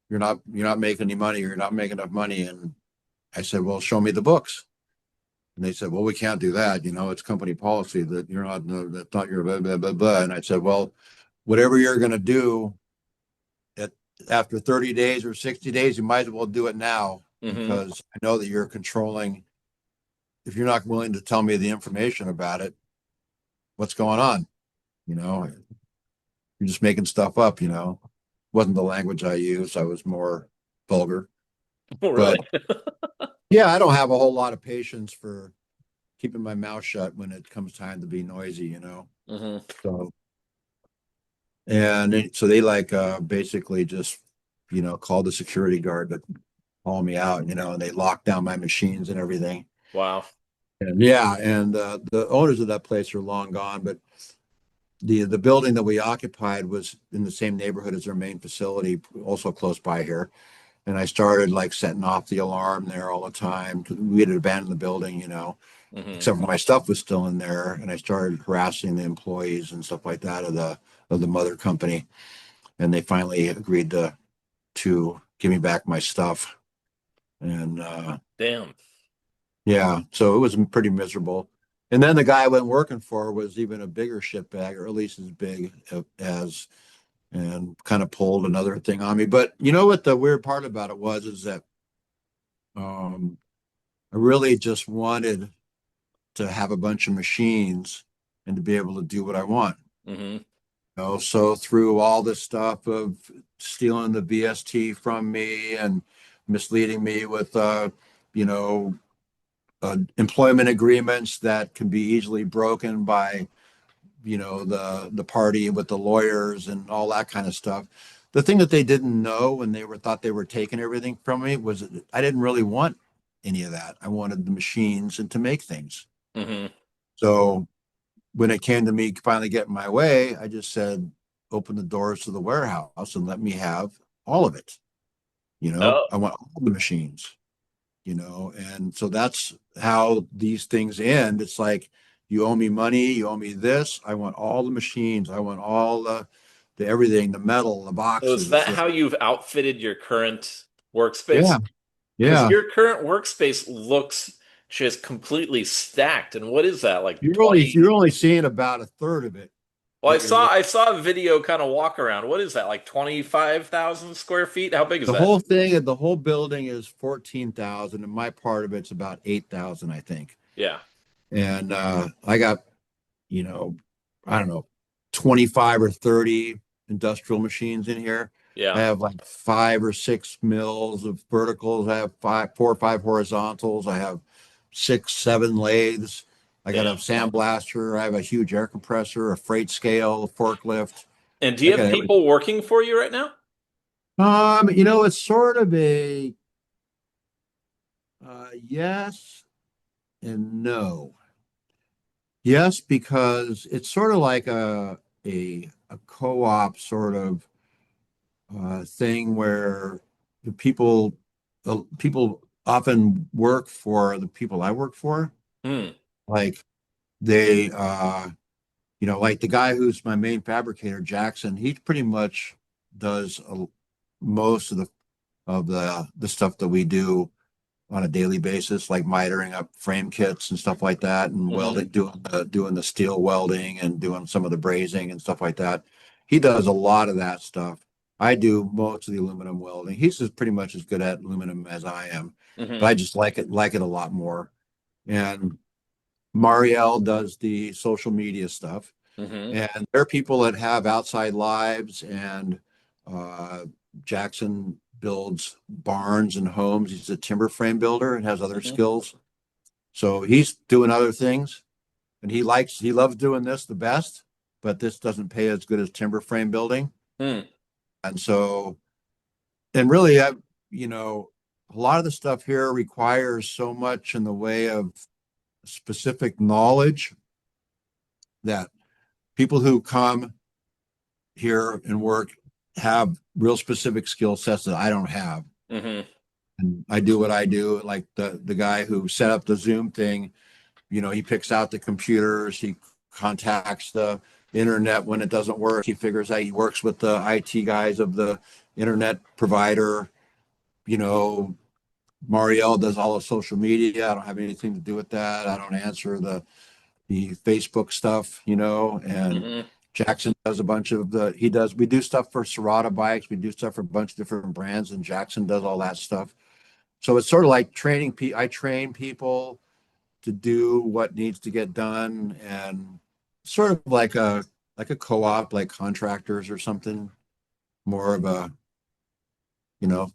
you're not making any money. You're not making enough money. And I said, well, show me the books. And they said, well, we can't do that. It's company policy that you're not, that's not your blah, blah, blah, blah. And I said, well, whatever you're going to do at, after 30 days or 60 days, you might as well do it now, Hmm. because I know that you're controlling. If you're not willing to tell me the information about it, what's going on? You know, you're just making stuff up. Wasn't the language I used. I was more vulgar. Oh, But really? yeah, I don't have a whole lot of patience for keeping my mouth shut when it comes time to be noisy. Hmm. So, so they like basically just, called the security guard to haul me out, and they locked down my machines and everything. Wow. And yeah, and the owners of that place are long gone, but the building that we occupied was in the same neighborhood as their main facility, also close by here. And I started like setting off the alarm there all the time, 'cause we had abandoned the building, Hmm. except for my stuff was still in there. And I started harassing the employees and stuff like that of the mother company. And they finally agreed to give me back my stuff. And Damn. yeah, so it was pretty miserable. And then the guy I went working for was even a bigger shitbag, or at least as big as, and kind of pulled another thing on me. But you know what the weird part about it was is that um, I really just wanted to have a bunch of machines and to be able to do what I want. Hmm. So through all this stuff of stealing the VST from me and misleading me with, you know, employment agreements that can be easily broken by, the party with the lawyers and all that kind of stuff. The thing that they didn't know when thought they were taking everything from me was that I didn't really want any of that. I wanted the machines and to make things. Hmm. So when it came to me finally getting my way, I just said, open the doors to the warehouse and let me have all of it. Oh, I want all the machines. And so that's how these things end. It's like, you owe me money, you owe me this. I want all the machines. I want all the everything, the metal, the so is boxes. that how you've outfitted your current Yeah, workspace? Because yeah. your current workspace looks just completely stacked. And what is that, like You're only 20? you're only seeing about a third of it. Well, I saw a video kind of walk around. What is that? Like 25,000 square feet? How big is that? The whole building is 14,000, and my part of it's about 8,000, I think. Yeah. And I got, you know, I don't know, 25 or 30 industrial machines in here. I Yeah. have like 5 or 6 mills of verticals. I have 4 or 5 horizontals. I have 6, 7 lathes. I got a Damn. sandblaster. I have a huge air compressor, a freight scale, a forklift. And do I you have got everything. people working for you right now? It's sort of a yes and no. Yes, because it's sort of like a co-op sort of thing where the people often work for the people I work for. Hmm. Like they like the guy who's my main fabricator, Jackson, he pretty much does most of the stuff that we do on a daily basis, like mitering up frame kits and stuff like that, and Hmm. welding, doing the steel welding and doing some of the brazing and stuff like that. He does a lot of that stuff. I do most of the aluminum welding. He's just pretty much as good at aluminum as I am, but Hmm. I just like it a lot more. And Marielle does the social media stuff, Hmm. and there are people that have outside lives, and uh, Jackson builds barns and homes. He's a timber frame builder and has other Hmm. skills. So he's doing other things, and he loves doing this the best, but this doesn't pay as good as timber frame building. Hmm. And so, and really, you know, a lot of the stuff here requires so much in the way of specific knowledge that people who come here and work have real specific skill sets that I don't have. Hmm. And I do what I do. Like the guy who set up the Zoom thing, he picks out the computers, he contacts the internet when it doesn't work. He figures out, he works with the IT guys of the internet provider. You know, Marielle does all the social media. I don't have anything to do with that. I don't answer the Facebook stuff, and Hmm. Jackson does a bunch of we do stuff for Serrata bikes. We do stuff for a bunch of different brands, and Jackson does all that stuff. So it's sort of like training. I train people to do what needs to get done, and sort of like a co-op, like contractors or something, more of a,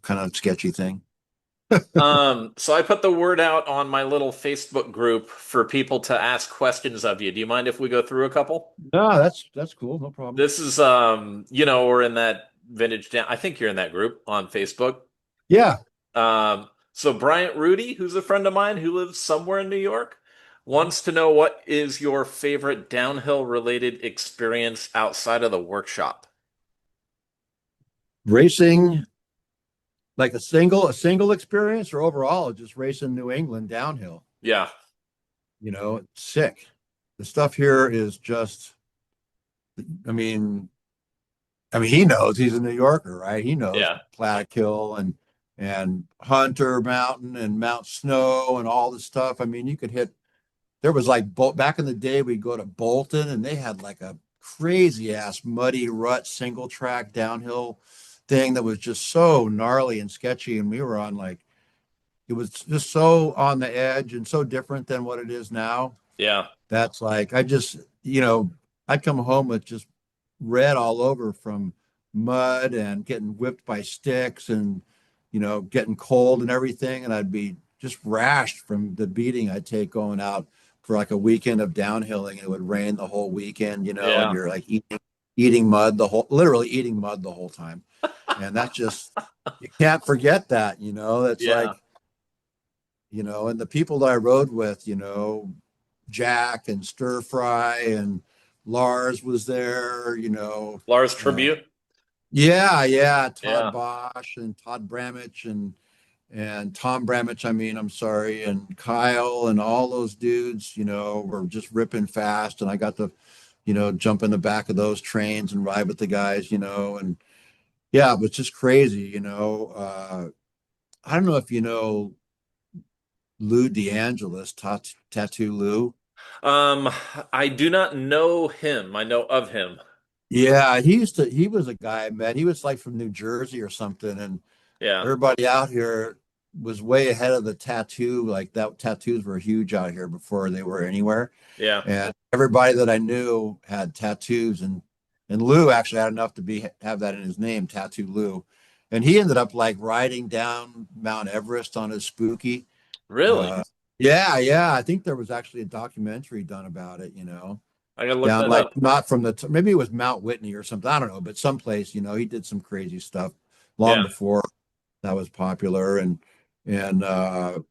kind of sketchy thing. So I put the word out on my little Facebook group for people to ask questions of you. Do you mind if we go through a couple? No, that's cool. No problem. This is we're in that vintage down. I think you're in that group on Facebook. Yeah. So Bryant Rudy, who's a friend of mine who lives somewhere in New York, wants to know what is your favorite downhill related experience outside of the workshop? Racing, like a single experience, or overall just racing New England downhill. Yeah, It's sick. The stuff here is just, I mean, he knows he's a New Yorker, right? He knows yeah. Plattekill and Hunter Mountain and Mount Snow and all this stuff. I mean, you could hit. There was like back in the day, we'd go to Bolton, and they had like a crazy ass muddy rut single track downhill thing that was just so gnarly and sketchy, and we were on like, it was just so on the edge and so different than what it is now. Yeah. That's like, I'd come home with just red all over from mud and getting whipped by sticks and, getting cold and everything. And I'd be just rashed from the beating I'd take going out for like a weekend of downhilling. It would rain the whole weekend, and Yeah. you're like eating mud literally eating mud the whole time. And that's just, you can't forget that, it's Yeah. like, and the people that I rode with, Jack and Stir Fry and Lars was there, Lars uh, Tribute. yeah, Todd Yeah. Bosch and Todd Bramich and Tom Bramich, I'm sorry, and Kyle and all those dudes, were just ripping fast, and I got to, jump in the back of those trains and ride with the guys, and yeah, it was just crazy, I don't know if you know Lou DeAngelis, Tattoo Lou. Um, I do not know him. I know of him. Yeah, he was a guy I met. He was like from New Jersey or something, and Yeah, everybody out here was way ahead of the tattoo. Like that tattoos were huge out here before they were anywhere. yeah. And everybody that I knew had tattoos, and Lou actually had enough to be have that in his name, Tattoo Lou. And he ended up like riding down Mount Everest on his Spooky. Really? Uh, yeah, yeah. I think there was actually a documentary done about it, I gotta look down that like up. not from maybe it was Mount Whitney or something. I don't know, but someplace, he did some crazy stuff long Yeah, before that was popular. And well,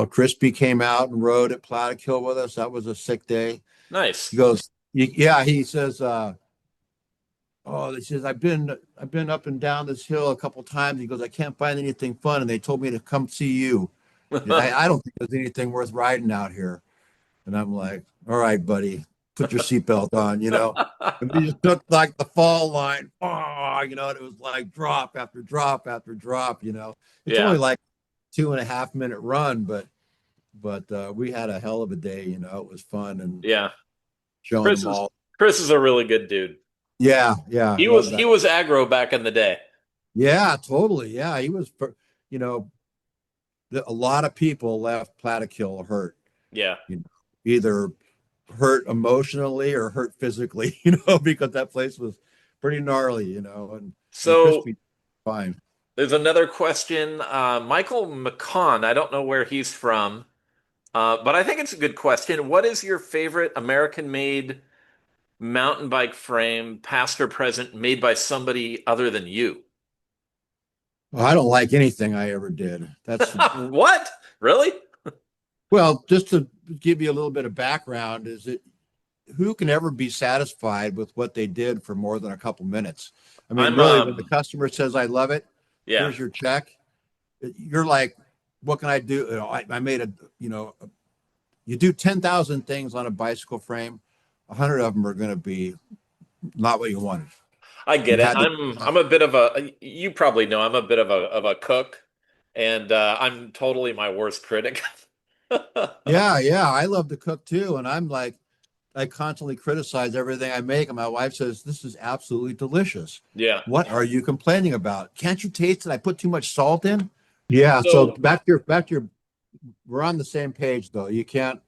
Crispy came out and rode at Plattekill with us. That was a sick day. He nice. goes, yeah, he says, oh, he says, I've been up and down this hill a couple times. He goes, I can't find anything fun, and they told me to come see you. I don't think there's anything worth riding out here. And I'm like, all right, buddy, put your seatbelt on. And we just took like the fall line, and it was like drop after drop after drop. It's only Yeah, like 2.5 minute run, but we had a hell of a day. It was fun and yeah. showing Chris them is all. Chris is a really good dude. Yeah, yeah, I He love was that. he was aggro back in the day. Yeah, totally. Yeah, he was. You know, a lot of people left Plattekill hurt. Yeah. You know, either hurt emotionally or hurt physically. Because that place was pretty gnarly. And So Crispy fine. there's another question. Michael McCon, I don't know where he's from, but I think it's a good question. What is your favorite American-made mountain bike frame, past or present, made by somebody other than you? Well, I don't like anything I ever did. That's What? Really? well, just to give you a little bit of background, is it who can ever be satisfied with what they did for more than a couple minutes? I mean, I'm really, when the customer says, I love it, yeah. here's your check, you're like, what can I do? I made you do 10,000 things on a bicycle frame, 100 of them are going to be not what you wanted. I get You it. had to, I'm a bit of a you probably know I'm a bit of a cook and I'm totally my worst critic. yeah, yeah. I love to cook too. And I'm like, I constantly criticize everything I make. And my wife says, this is absolutely delicious. Yeah. What are you complaining about? Can't you taste it? I put too much salt in. Yeah. So So, back to your, we're on the same page though. You can't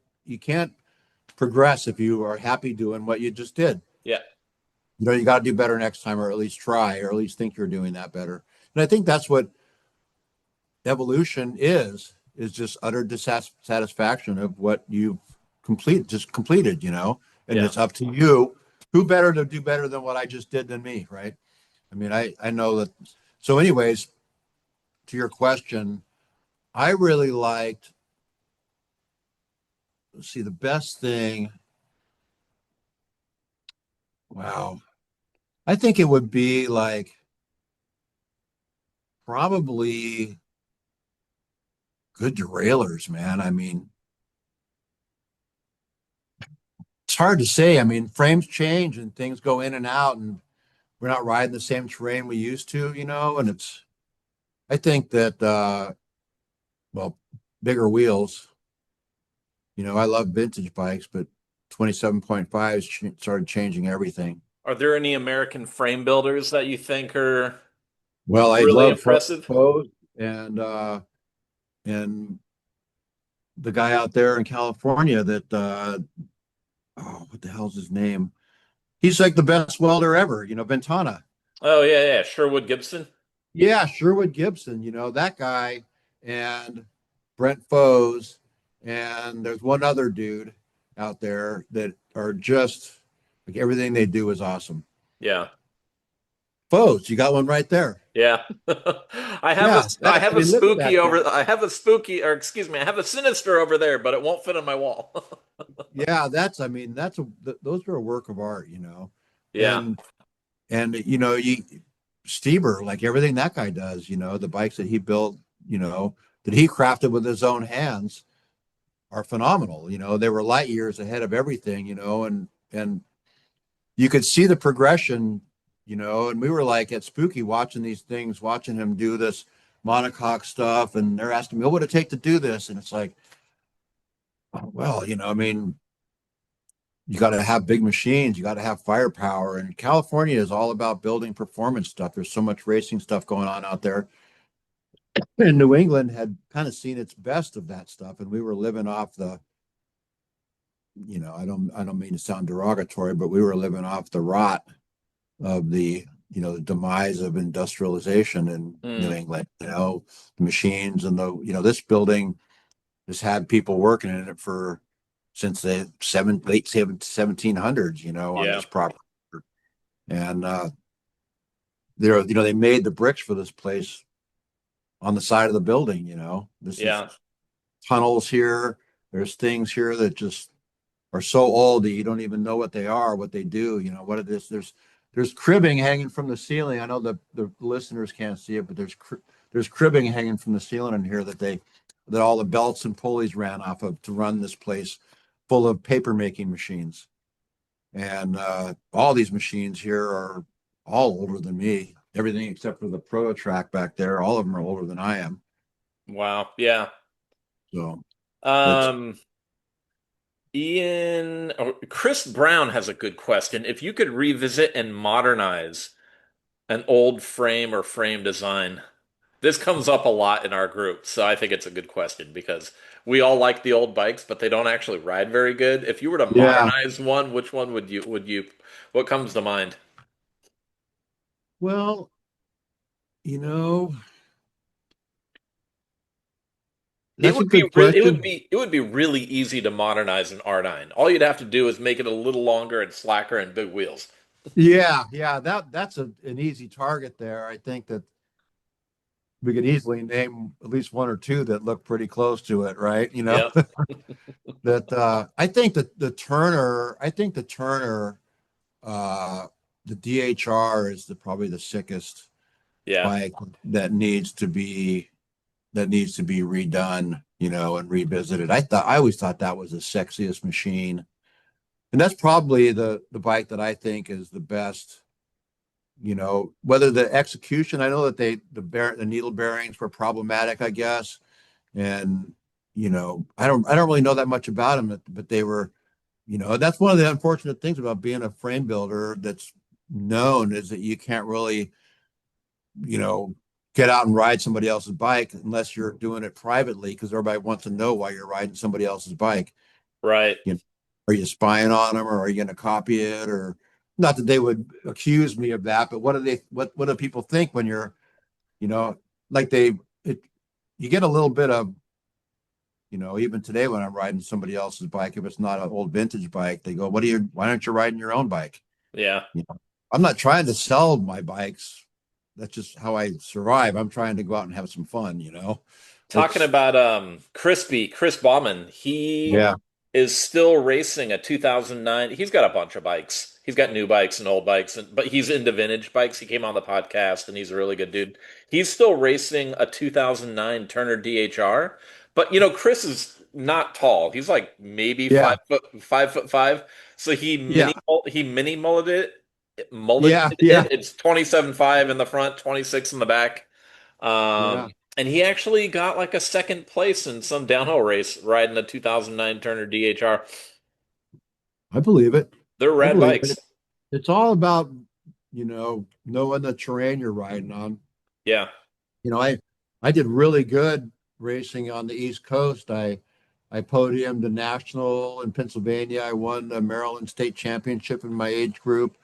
progress if you are happy doing what you just did. yeah. You got to do better next time, or at least try, or at least think you're doing that better. And I think that's what evolution is just utter dissatisfaction of what you've completed. And Yeah. it's up to you. Who better to do better than what I just did than me, right? I mean, I know that. So, anyways, to your question, I really liked, let's see, the best thing. Wow. I think it would be like probably good derailleur, man. I mean, it's hard to say. I mean, frames change and things go in and out, and we're not riding the same terrain we used to. And I think that, well, bigger wheels, I love vintage bikes, but 27.5s started changing everything. Are there any American frame builders that you think are Well, I really love impressive? Faux and the guy out there in California that, oh, what the hell's his name? He's like the best welder ever, Ventana. Oh yeah, yeah. Sherwood Gibson. Yeah, Sherwood Gibson, that guy, and Brent Foes, and there's one other dude out there that are just like everything they do is awesome. Yeah. Foes, you got one right there. Yeah. Yeah, I that have I a mean, look at spooky that thing. over I have a spooky or excuse me, I have a sinister over there, but it won't fit on my wall. Yeah, I mean, those are a work of art. Yeah. And you Stieber, like everything that guy does, the bikes that he built, that he crafted with his own hands are phenomenal. They were light years ahead of everything. And you could see the progression. And we were like at Spooky watching these things, watching him do this monocoque stuff, and they're asking me, what would it take to do this? And it's like, Well, I mean, you got to have big machines, you got to have firepower, and California is all about building performance stuff. There's so much racing stuff going on out there. And New England had kind of seen its best of that stuff, and we were living off the, I don't mean to sound derogatory, but we were living off the rot of the demise of industrialization in New Mm, England. The machines and this building has had people working in it for since the late 1700s, on yeah, this property. And they made the bricks for this place on the side of the building. This is yeah. tunnels here. There's things here that just are so old that you don't even know what they are, what they do, what it is. There's cribbing hanging from the ceiling. I know the listeners can't see it, but there's cribbing hanging from the ceiling in here that all the belts and pulleys ran off of to run this place full of paper making machines. And all these machines here are all older than me. Everything except for the Proto Track back there, all of them are older than I am. Wow. Yeah. So it's Um, Chris Brown has a good question. If you could revisit and modernize an old frame or frame design, this comes up a lot in our group, so I think it's a good question because we all like the old bikes, but they don't actually ride very good. If you were to yeah. modernize one, which one what comes to mind? Well, you know, It that's a would be good really question. it would be really easy to modernize an R9. All you'd have to do is make it a little longer and slacker and big wheels. Yeah, yeah, that's an easy target there. I think that we could easily name at least one or two that look pretty close to it, right? Yeah. That I think the Turner uh the DHR is probably the sickest Yeah. bike that needs to be redone, and revisited. I always thought that was the sexiest machine. And that's probably the bike that I think is the best. Whether the execution, I know that the needle bearings were problematic, I guess. And I don't really know that much about them, but they were, that's one of the unfortunate things about being a frame builder that's known is that you can't really, you know, get out and ride somebody else's bike unless you're doing it privately because everybody wants to know why you're riding somebody else's bike. Right. You know, are you spying on them, or are you going to copy it, or not that they would accuse me of that, but what do people think when you're, you know, like you get a little bit of, even today when I'm riding somebody else's bike, if it's not an old vintage bike, they go, why aren't you riding your own bike? Yeah. I'm not trying to sell my bikes. That's just how I survive. I'm trying to go out and have some fun. Talking It's about Chris Bauman, he Yeah. is still racing a 2009. He's got a bunch of bikes. He's got new bikes and old bikes, but he's into vintage bikes. He came on the podcast and he's a really good dude. He's still racing a 2009 Turner DHR. But Chris is not tall. He's like maybe Yeah. 5'5". So Yeah. he mini mulleted Yeah. Yeah. it. It's 27.5 in the front, 26 in the back. Yeah. And he actually got like a second place in some downhill race riding a 2009 Turner DHR. I believe it. They're I rad believe it. bikes. It's all about, knowing the terrain you're riding on. Yeah. I did really good racing on the East Coast. I podiumed a national in Pennsylvania. I won the Maryland State Championship in my age group.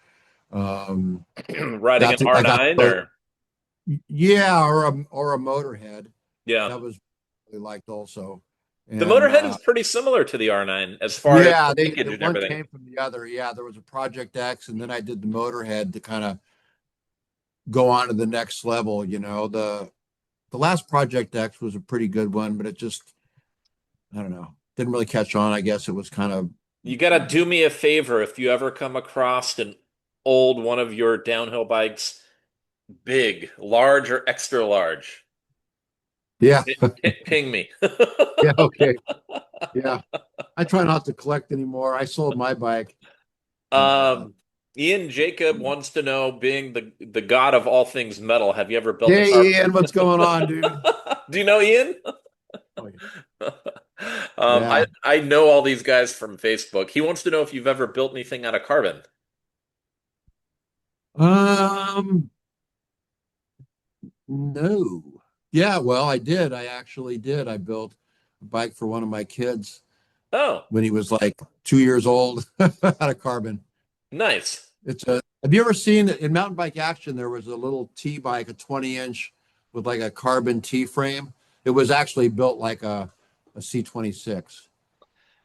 Um, Riding an I got to R9 go, or yeah, or a motorhead. yeah. That was really liked also. The And Motorhead is pretty similar to the R9 as far as yeah, the linkage the and one everything. came from the other. Yeah, there was a Project X, and then I did the motorhead to kind of go on to the next level. The last Project X was a pretty good one, but it just, I don't know, didn't really catch on. I guess it was kind of, You gotta do me a favor if you ever come across an old one of your downhill bikes, big, large, or extra large. yeah, Ping me. yeah, okay, yeah. I try not to collect anymore. I sold my bike. Uh, Um, Ian Jacob wants to know, being the god of all things metal, have you ever built a hey, car? Ian, what's going on, dude? Do you know Ian? Oh, yeah. Yeah. I know all these guys from Facebook. He wants to know if you've ever built anything out of carbon. Um, no. Yeah, well, I did. I actually did. I built a bike for one of my kids Oh, when he was like 2 years old out of carbon. nice. Have you ever seen in mountain bike action, there was a little T bike, a 20-inch with like a carbon T frame. It was actually built like a C26. And it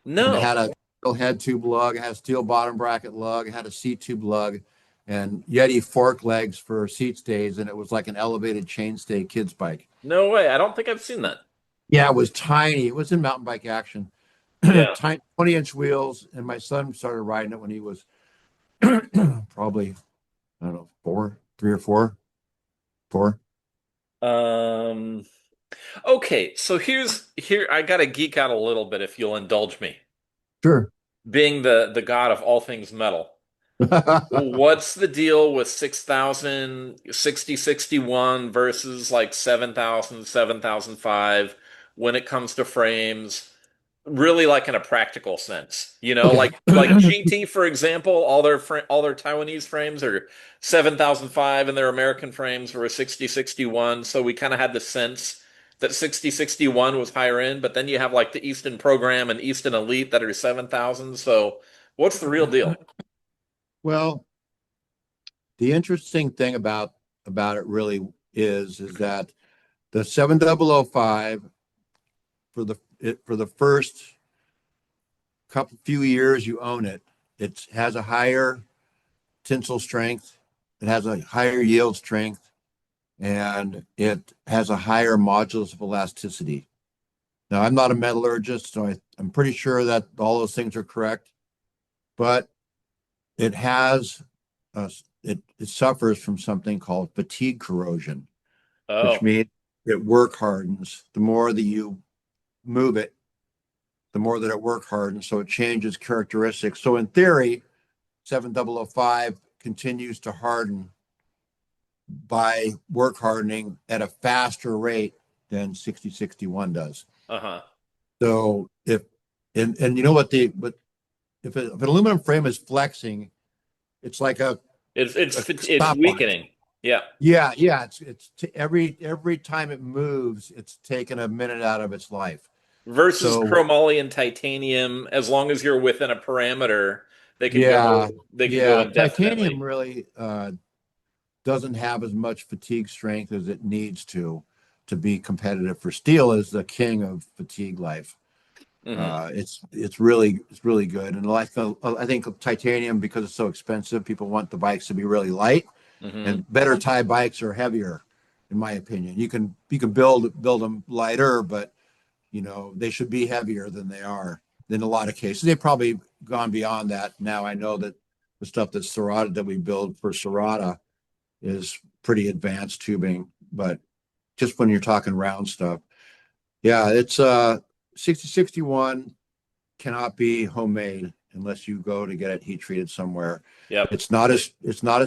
No, had a steel head tube lug, it had a steel bottom bracket lug, it had a seat tube lug, and Yeti fork legs for seat stays, and it was like an elevated chainstay kids bike. no way. I don't think I've seen that. Yeah, it was tiny. It was in mountain bike action. Yeah. Tiny 20-inch wheels, and my son started riding it when he was probably, I don't know, 3 or 4. Um, okay, so here I gotta geek out a little bit if you'll indulge me. Sure. Being the god of all things metal. What's the deal with 6,000 6061 versus like 7,000 7,005 when it comes to frames? Really like in a practical sense, Okay. like GT for example, all their Taiwanese frames are 7,005 and their American frames were 6061. So we kind of had the sense that 6061 was higher end, but then you have like the Easton Program and Easton Elite that are 7,000. So what's the real deal? Well, the interesting thing about it really is that the 7005 for the first couple few years you own it, it has a higher tensile strength, it has a higher yield strength, and it has a higher modulus of elasticity. Now, I'm not a metallurgist, so I'm pretty sure that all those things are correct, but it has it suffers from something called fatigue corrosion, which Oh, means it work hardens. The more that you move it, the more that it work hardens. So it changes characteristics. So in theory, 7005 continues to harden by work hardening at a faster rate than 6061 does. uh-huh. So and you know what if an aluminum frame is flexing, it's like It's stopwatch. weakening. Yeah. Yeah. Every time it moves, it's taken a minute out of its life. Versus So chromoly and titanium, as long as you're within a parameter, yeah, they can go yeah. Titanium indefinitely. really doesn't have as much fatigue strength as it needs to be competitive. For steel is the king of fatigue life. Hmm. It's really good, and like I think titanium, because it's so expensive, people want the bikes to be really light, Hmm. and better tie bikes are heavier, in my opinion. You can build them lighter, but they should be heavier than they are in a lot of cases. They've probably gone beyond that now. I know that the stuff that we build for Serrata is pretty advanced tubing, but just when you're talking round stuff, yeah, it's 6061 cannot be homemade unless you go to get it heat treated somewhere. Yep. It's not as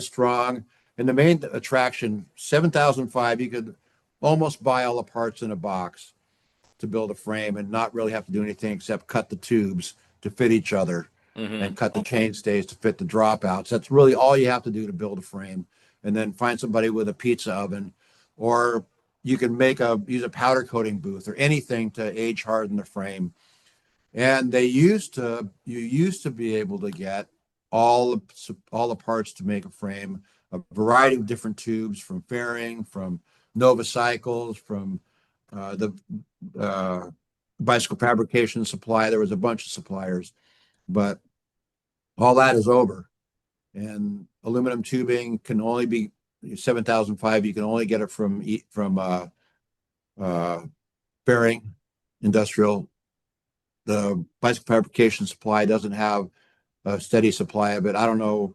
strong. And the main attraction, 7005, you could almost buy all the parts in a box to build a frame and not really have to do anything except cut the tubes to fit each other Hmm. and cut the chain stays to fit the dropouts. That's really all you have to do to build a frame. And then find somebody with a pizza oven, or you can use a powder coating booth or anything to age harden the frame. And you used to be able to get all the parts to make a frame, a variety of different tubes from fairing, from Nova Cycles, from the bicycle fabrication supply. There was a bunch of suppliers, but all that is over. And aluminum tubing can only be 7005. You can only get it from uh, fairing industrial. The bicycle fabrication supply doesn't have a steady supply of it. I don't know.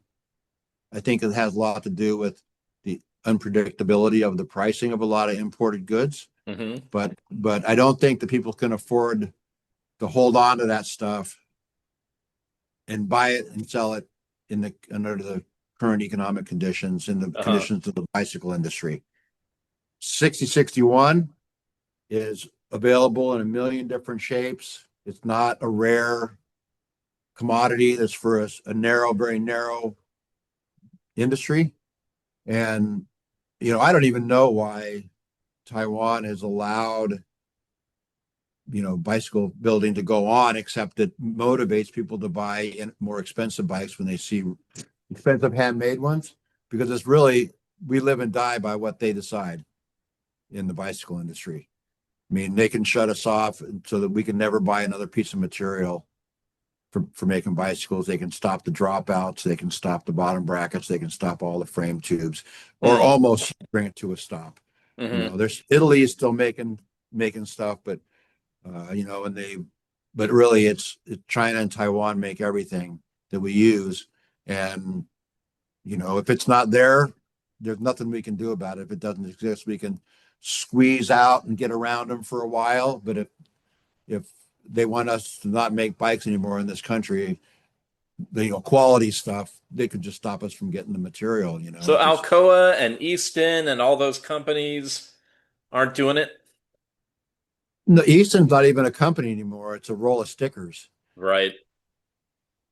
I think it has a lot to do with the unpredictability of the pricing of a lot of imported goods. Hmm. But I don't think that people can afford to hold on to that stuff and buy it and sell it under the current economic conditions and the Uh-huh. conditions of the bicycle industry. 6061 is available in a million different shapes. It's not a rare commodity that's for a narrow, very narrow industry. And, I don't even know why Taiwan has allowed, bicycle building to go on, except it motivates people to buy more expensive bikes when they see expensive handmade ones, because it's really, we live and die by what they decide in the bicycle industry. I mean, they can shut us off so that we can never buy another piece of material for making bicycles. They can stop the dropouts. They can stop the bottom brackets. They can stop all the frame tubes, or Mm. almost bring it to a stop. Hmm. There's Italy is still making stuff, but but really China and Taiwan make everything that we use. And, if it's not there, there's nothing we can do about it. If it doesn't exist, we can squeeze out and get around them for a while. But if they want us to not make bikes anymore in this country, quality stuff, they could just stop us from getting the material, So just Alcoa and Easton and all those companies aren't doing it, no, Easton's not even a company anymore. It's a roll of stickers. right?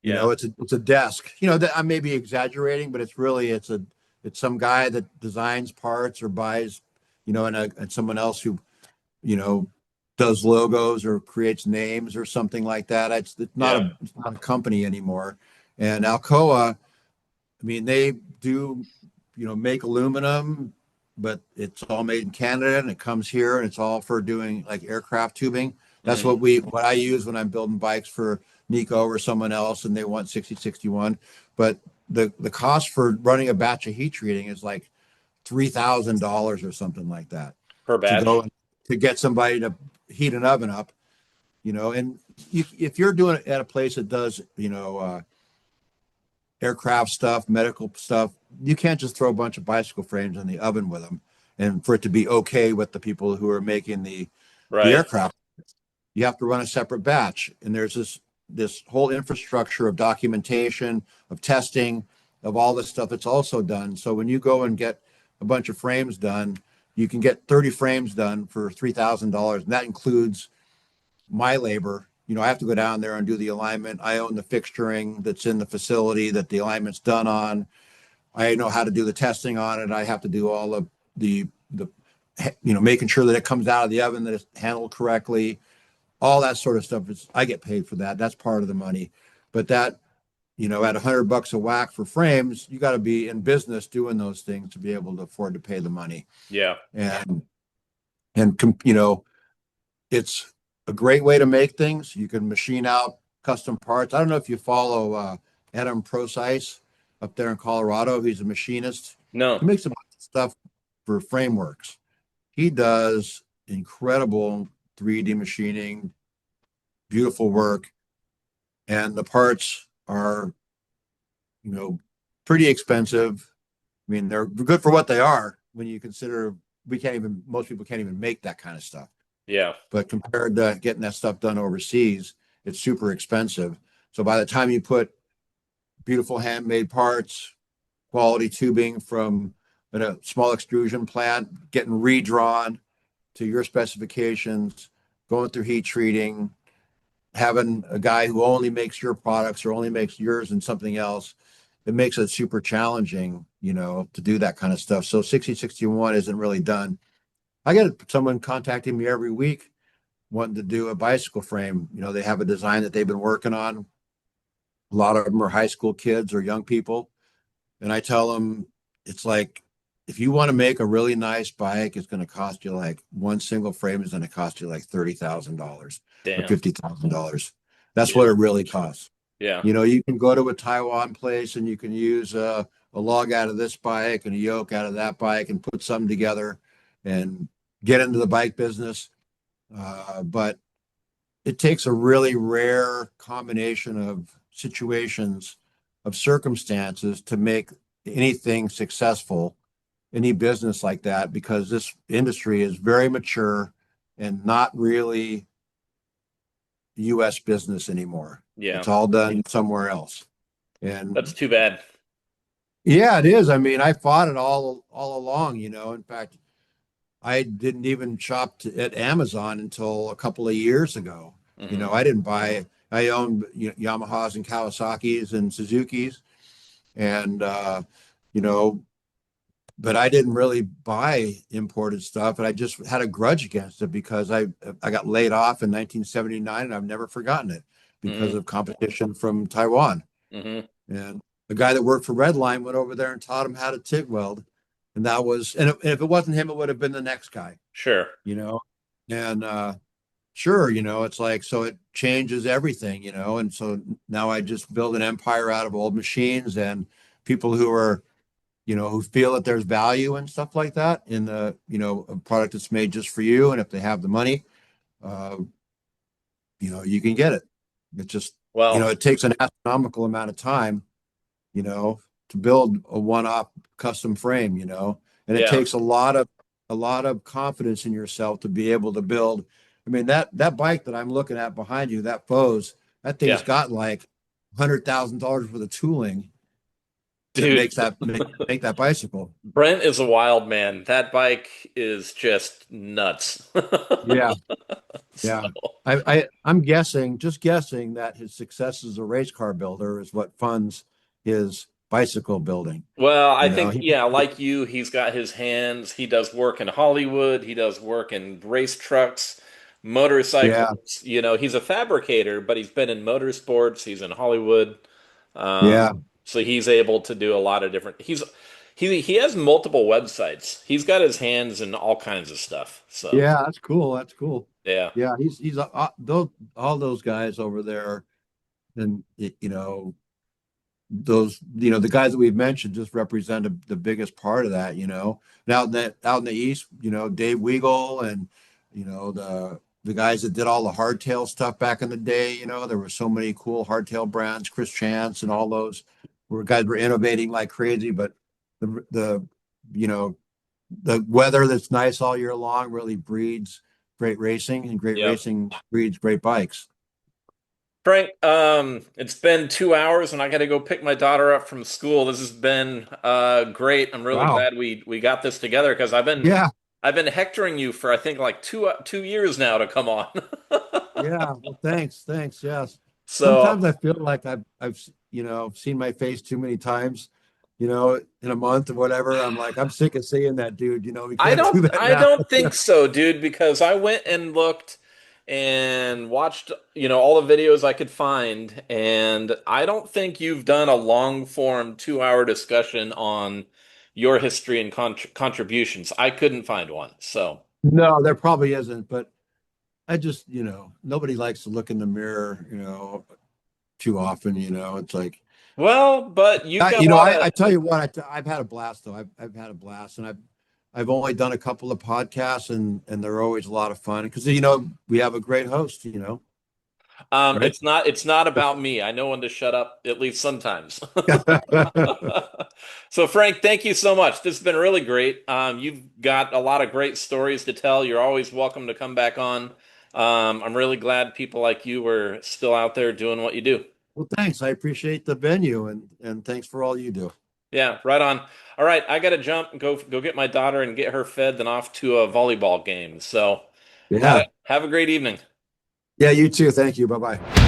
Yeah. It's a desk. That I may be exaggerating, but it's some guy that designs parts or buys, and someone else who, you know, does logos or creates names or something like that. Yeah. It's not a company anymore. And Alcoa, I mean, they do, make aluminum, but it's all made in Canada and it comes here and it's all for doing like aircraft tubing. That's Hmm. what I use when I'm building bikes for Nico or someone else and they want 6061. But the cost for running a batch of heat treating is like $3,000 or something like that Per to go batch. and to get somebody to heat an oven up, and if you're doing it at a place that does, aircraft stuff, medical stuff, you can't just throw a bunch of bicycle frames in the oven with them and for it to be okay with the people who are making the Right. aircraft. You have to run a separate batch. And there's this whole infrastructure of documentation, of testing, of all this stuff that's also done. So when you go and get a bunch of frames done, you can get 30 frames done for $3,000. And that includes my labor. I have to go down there and do the alignment. I own the fixturing that's in the facility that the alignment's done on. I know how to do the testing on it. I have to do all of the making sure that it comes out of the oven, that it's handled correctly, all that sort of stuff. I get paid for that. That's part of the money. But that, at $100 a whack for frames, you got to be in business doing those things to be able to afford to pay the money. Yeah. And it's a great way to make things. You can machine out custom parts. I don't know if you follow Adam Procyse up there in Colorado. He's a machinist. He No. makes a bunch of stuff for frameworks. He does incredible 3D machining, beautiful work, and the parts are, you know, pretty expensive. I mean, they're good for what they are when you consider most people can't even make that kind of stuff. Yeah. But compared to getting that stuff done overseas, it's super expensive. So by the time you put beautiful handmade parts, quality tubing from a small extrusion plant, getting redrawn to your specifications, going through heat treating, having a guy who only makes your products or only makes yours and something else, it makes it super challenging, to do that kind of stuff. So 6061 isn't really done. I get someone contacting me every week wanting to do a bicycle frame. They have a design that they've been working on. A lot of them are high school kids or young people. And I tell them, it's like, if you want to make a really nice bike, it's going to cost you like one single frame is going to cost you like $30,000 or Damn. $50,000. That's Yeah. what it really costs. Yeah. You can go to a Taiwan place and you can use a log out of this bike and a yoke out of that bike and put something together and get into the bike business. But it takes a really rare combination of situations, of circumstances to make anything successful, any business like that, because this industry is very mature and not really US business anymore. Yeah. It's all done somewhere else. That's And too bad. yeah, it is. I mean, I fought it all along, In fact, I didn't even shop at Amazon until a couple of years ago. You Hmm. know, I didn't buy. I owned Yamahas and Kawasaki's and Suzuki's, and you know, but I didn't really buy imported stuff, and I just had a grudge against it because I got laid off in 1979, and I've never forgotten it because Hmm. of competition from Taiwan. Hmm. And the guy that worked for Redline went over there and taught him how to TIG weld, and that was, and if it wasn't him, it would have been the next guy, Sure. you know. And sure, it's like, so it changes everything, and so now I just build an empire out of old machines and people who are who feel that there's value and stuff like that in the, a product that's made just for you. And if they have the money, uh, you can get it. It's just, Well, it takes an astronomical amount of time, you know, to build a one-off custom frame, and it yeah, takes a lot of confidence in yourself to be able to build. I mean, that bike that I'm looking at behind you, that Bose, that thing's yeah, got like $100,000 worth of tooling that dude. make that bicycle. Brent is a wild man. That bike is just nuts. Yeah. So, Yeah. I'm guessing, just guessing that his success as a race car builder is what funds his bicycle building. well, I You know, think, yeah, like you, he's got his hands. He does work in Hollywood. He does work in race trucks, yeah, motorcycles. He's a fabricator, but he's been in motorsports. He's in Hollywood. yeah, So he's able to do a lot of different. He has multiple websites. He's got his hands in all kinds of stuff. So yeah. That's cool. That's cool. yeah, Yeah, he's those all those guys over there, and those the guys that we've mentioned just represent the biggest part of that. Now that out in the east, Dave Weagle and the guys that did all the hardtail stuff back in the day. There were so many cool hardtail brands, Chris Chance and all those where guys were innovating like crazy. But the you know the weather that's nice all year long really breeds great racing, and great yeah. racing breeds great bikes. Frank, it's been 2 hours and I got to go pick my daughter up from school. This has been great. I'm really Wow. glad we got this together because Yeah. I've been hectoring you for I think like 2 years now to come on. Yeah. Well, thanks. Thanks. Yes. So Sometimes I feel like I've seen my face too many times, in a month or whatever. I'm like, I'm sick of seeing that dude. We I can't do don't that I now. don't think so, dude, because I went and looked and watched, all the videos I could find, and I don't think you've done a long form 2 hour discussion on your history and contributions. I couldn't find one. So, No, there probably isn't, but I just, nobody likes to look in the mirror, too often. It's like, well, but you've got a lot of I tell you what, I've had a blast though. I've had a blast, and I've only done a couple of podcasts, and they're always a lot of fun because we have a great host, right? it's not about me. I know when to shut up, at least sometimes. So, Frank, thank you so much. This has been really great. You've got a lot of great stories to tell. You're always welcome to come back on. I'm really glad people like you are still out there doing what you do. Well, thanks. I appreciate the venue, and thanks for all you do. Yeah, right on. All right, I gotta jump and go get my daughter and get her fed, then off to a volleyball game. So, Yeah. have a great evening. Yeah, you too. Thank you. Bye bye.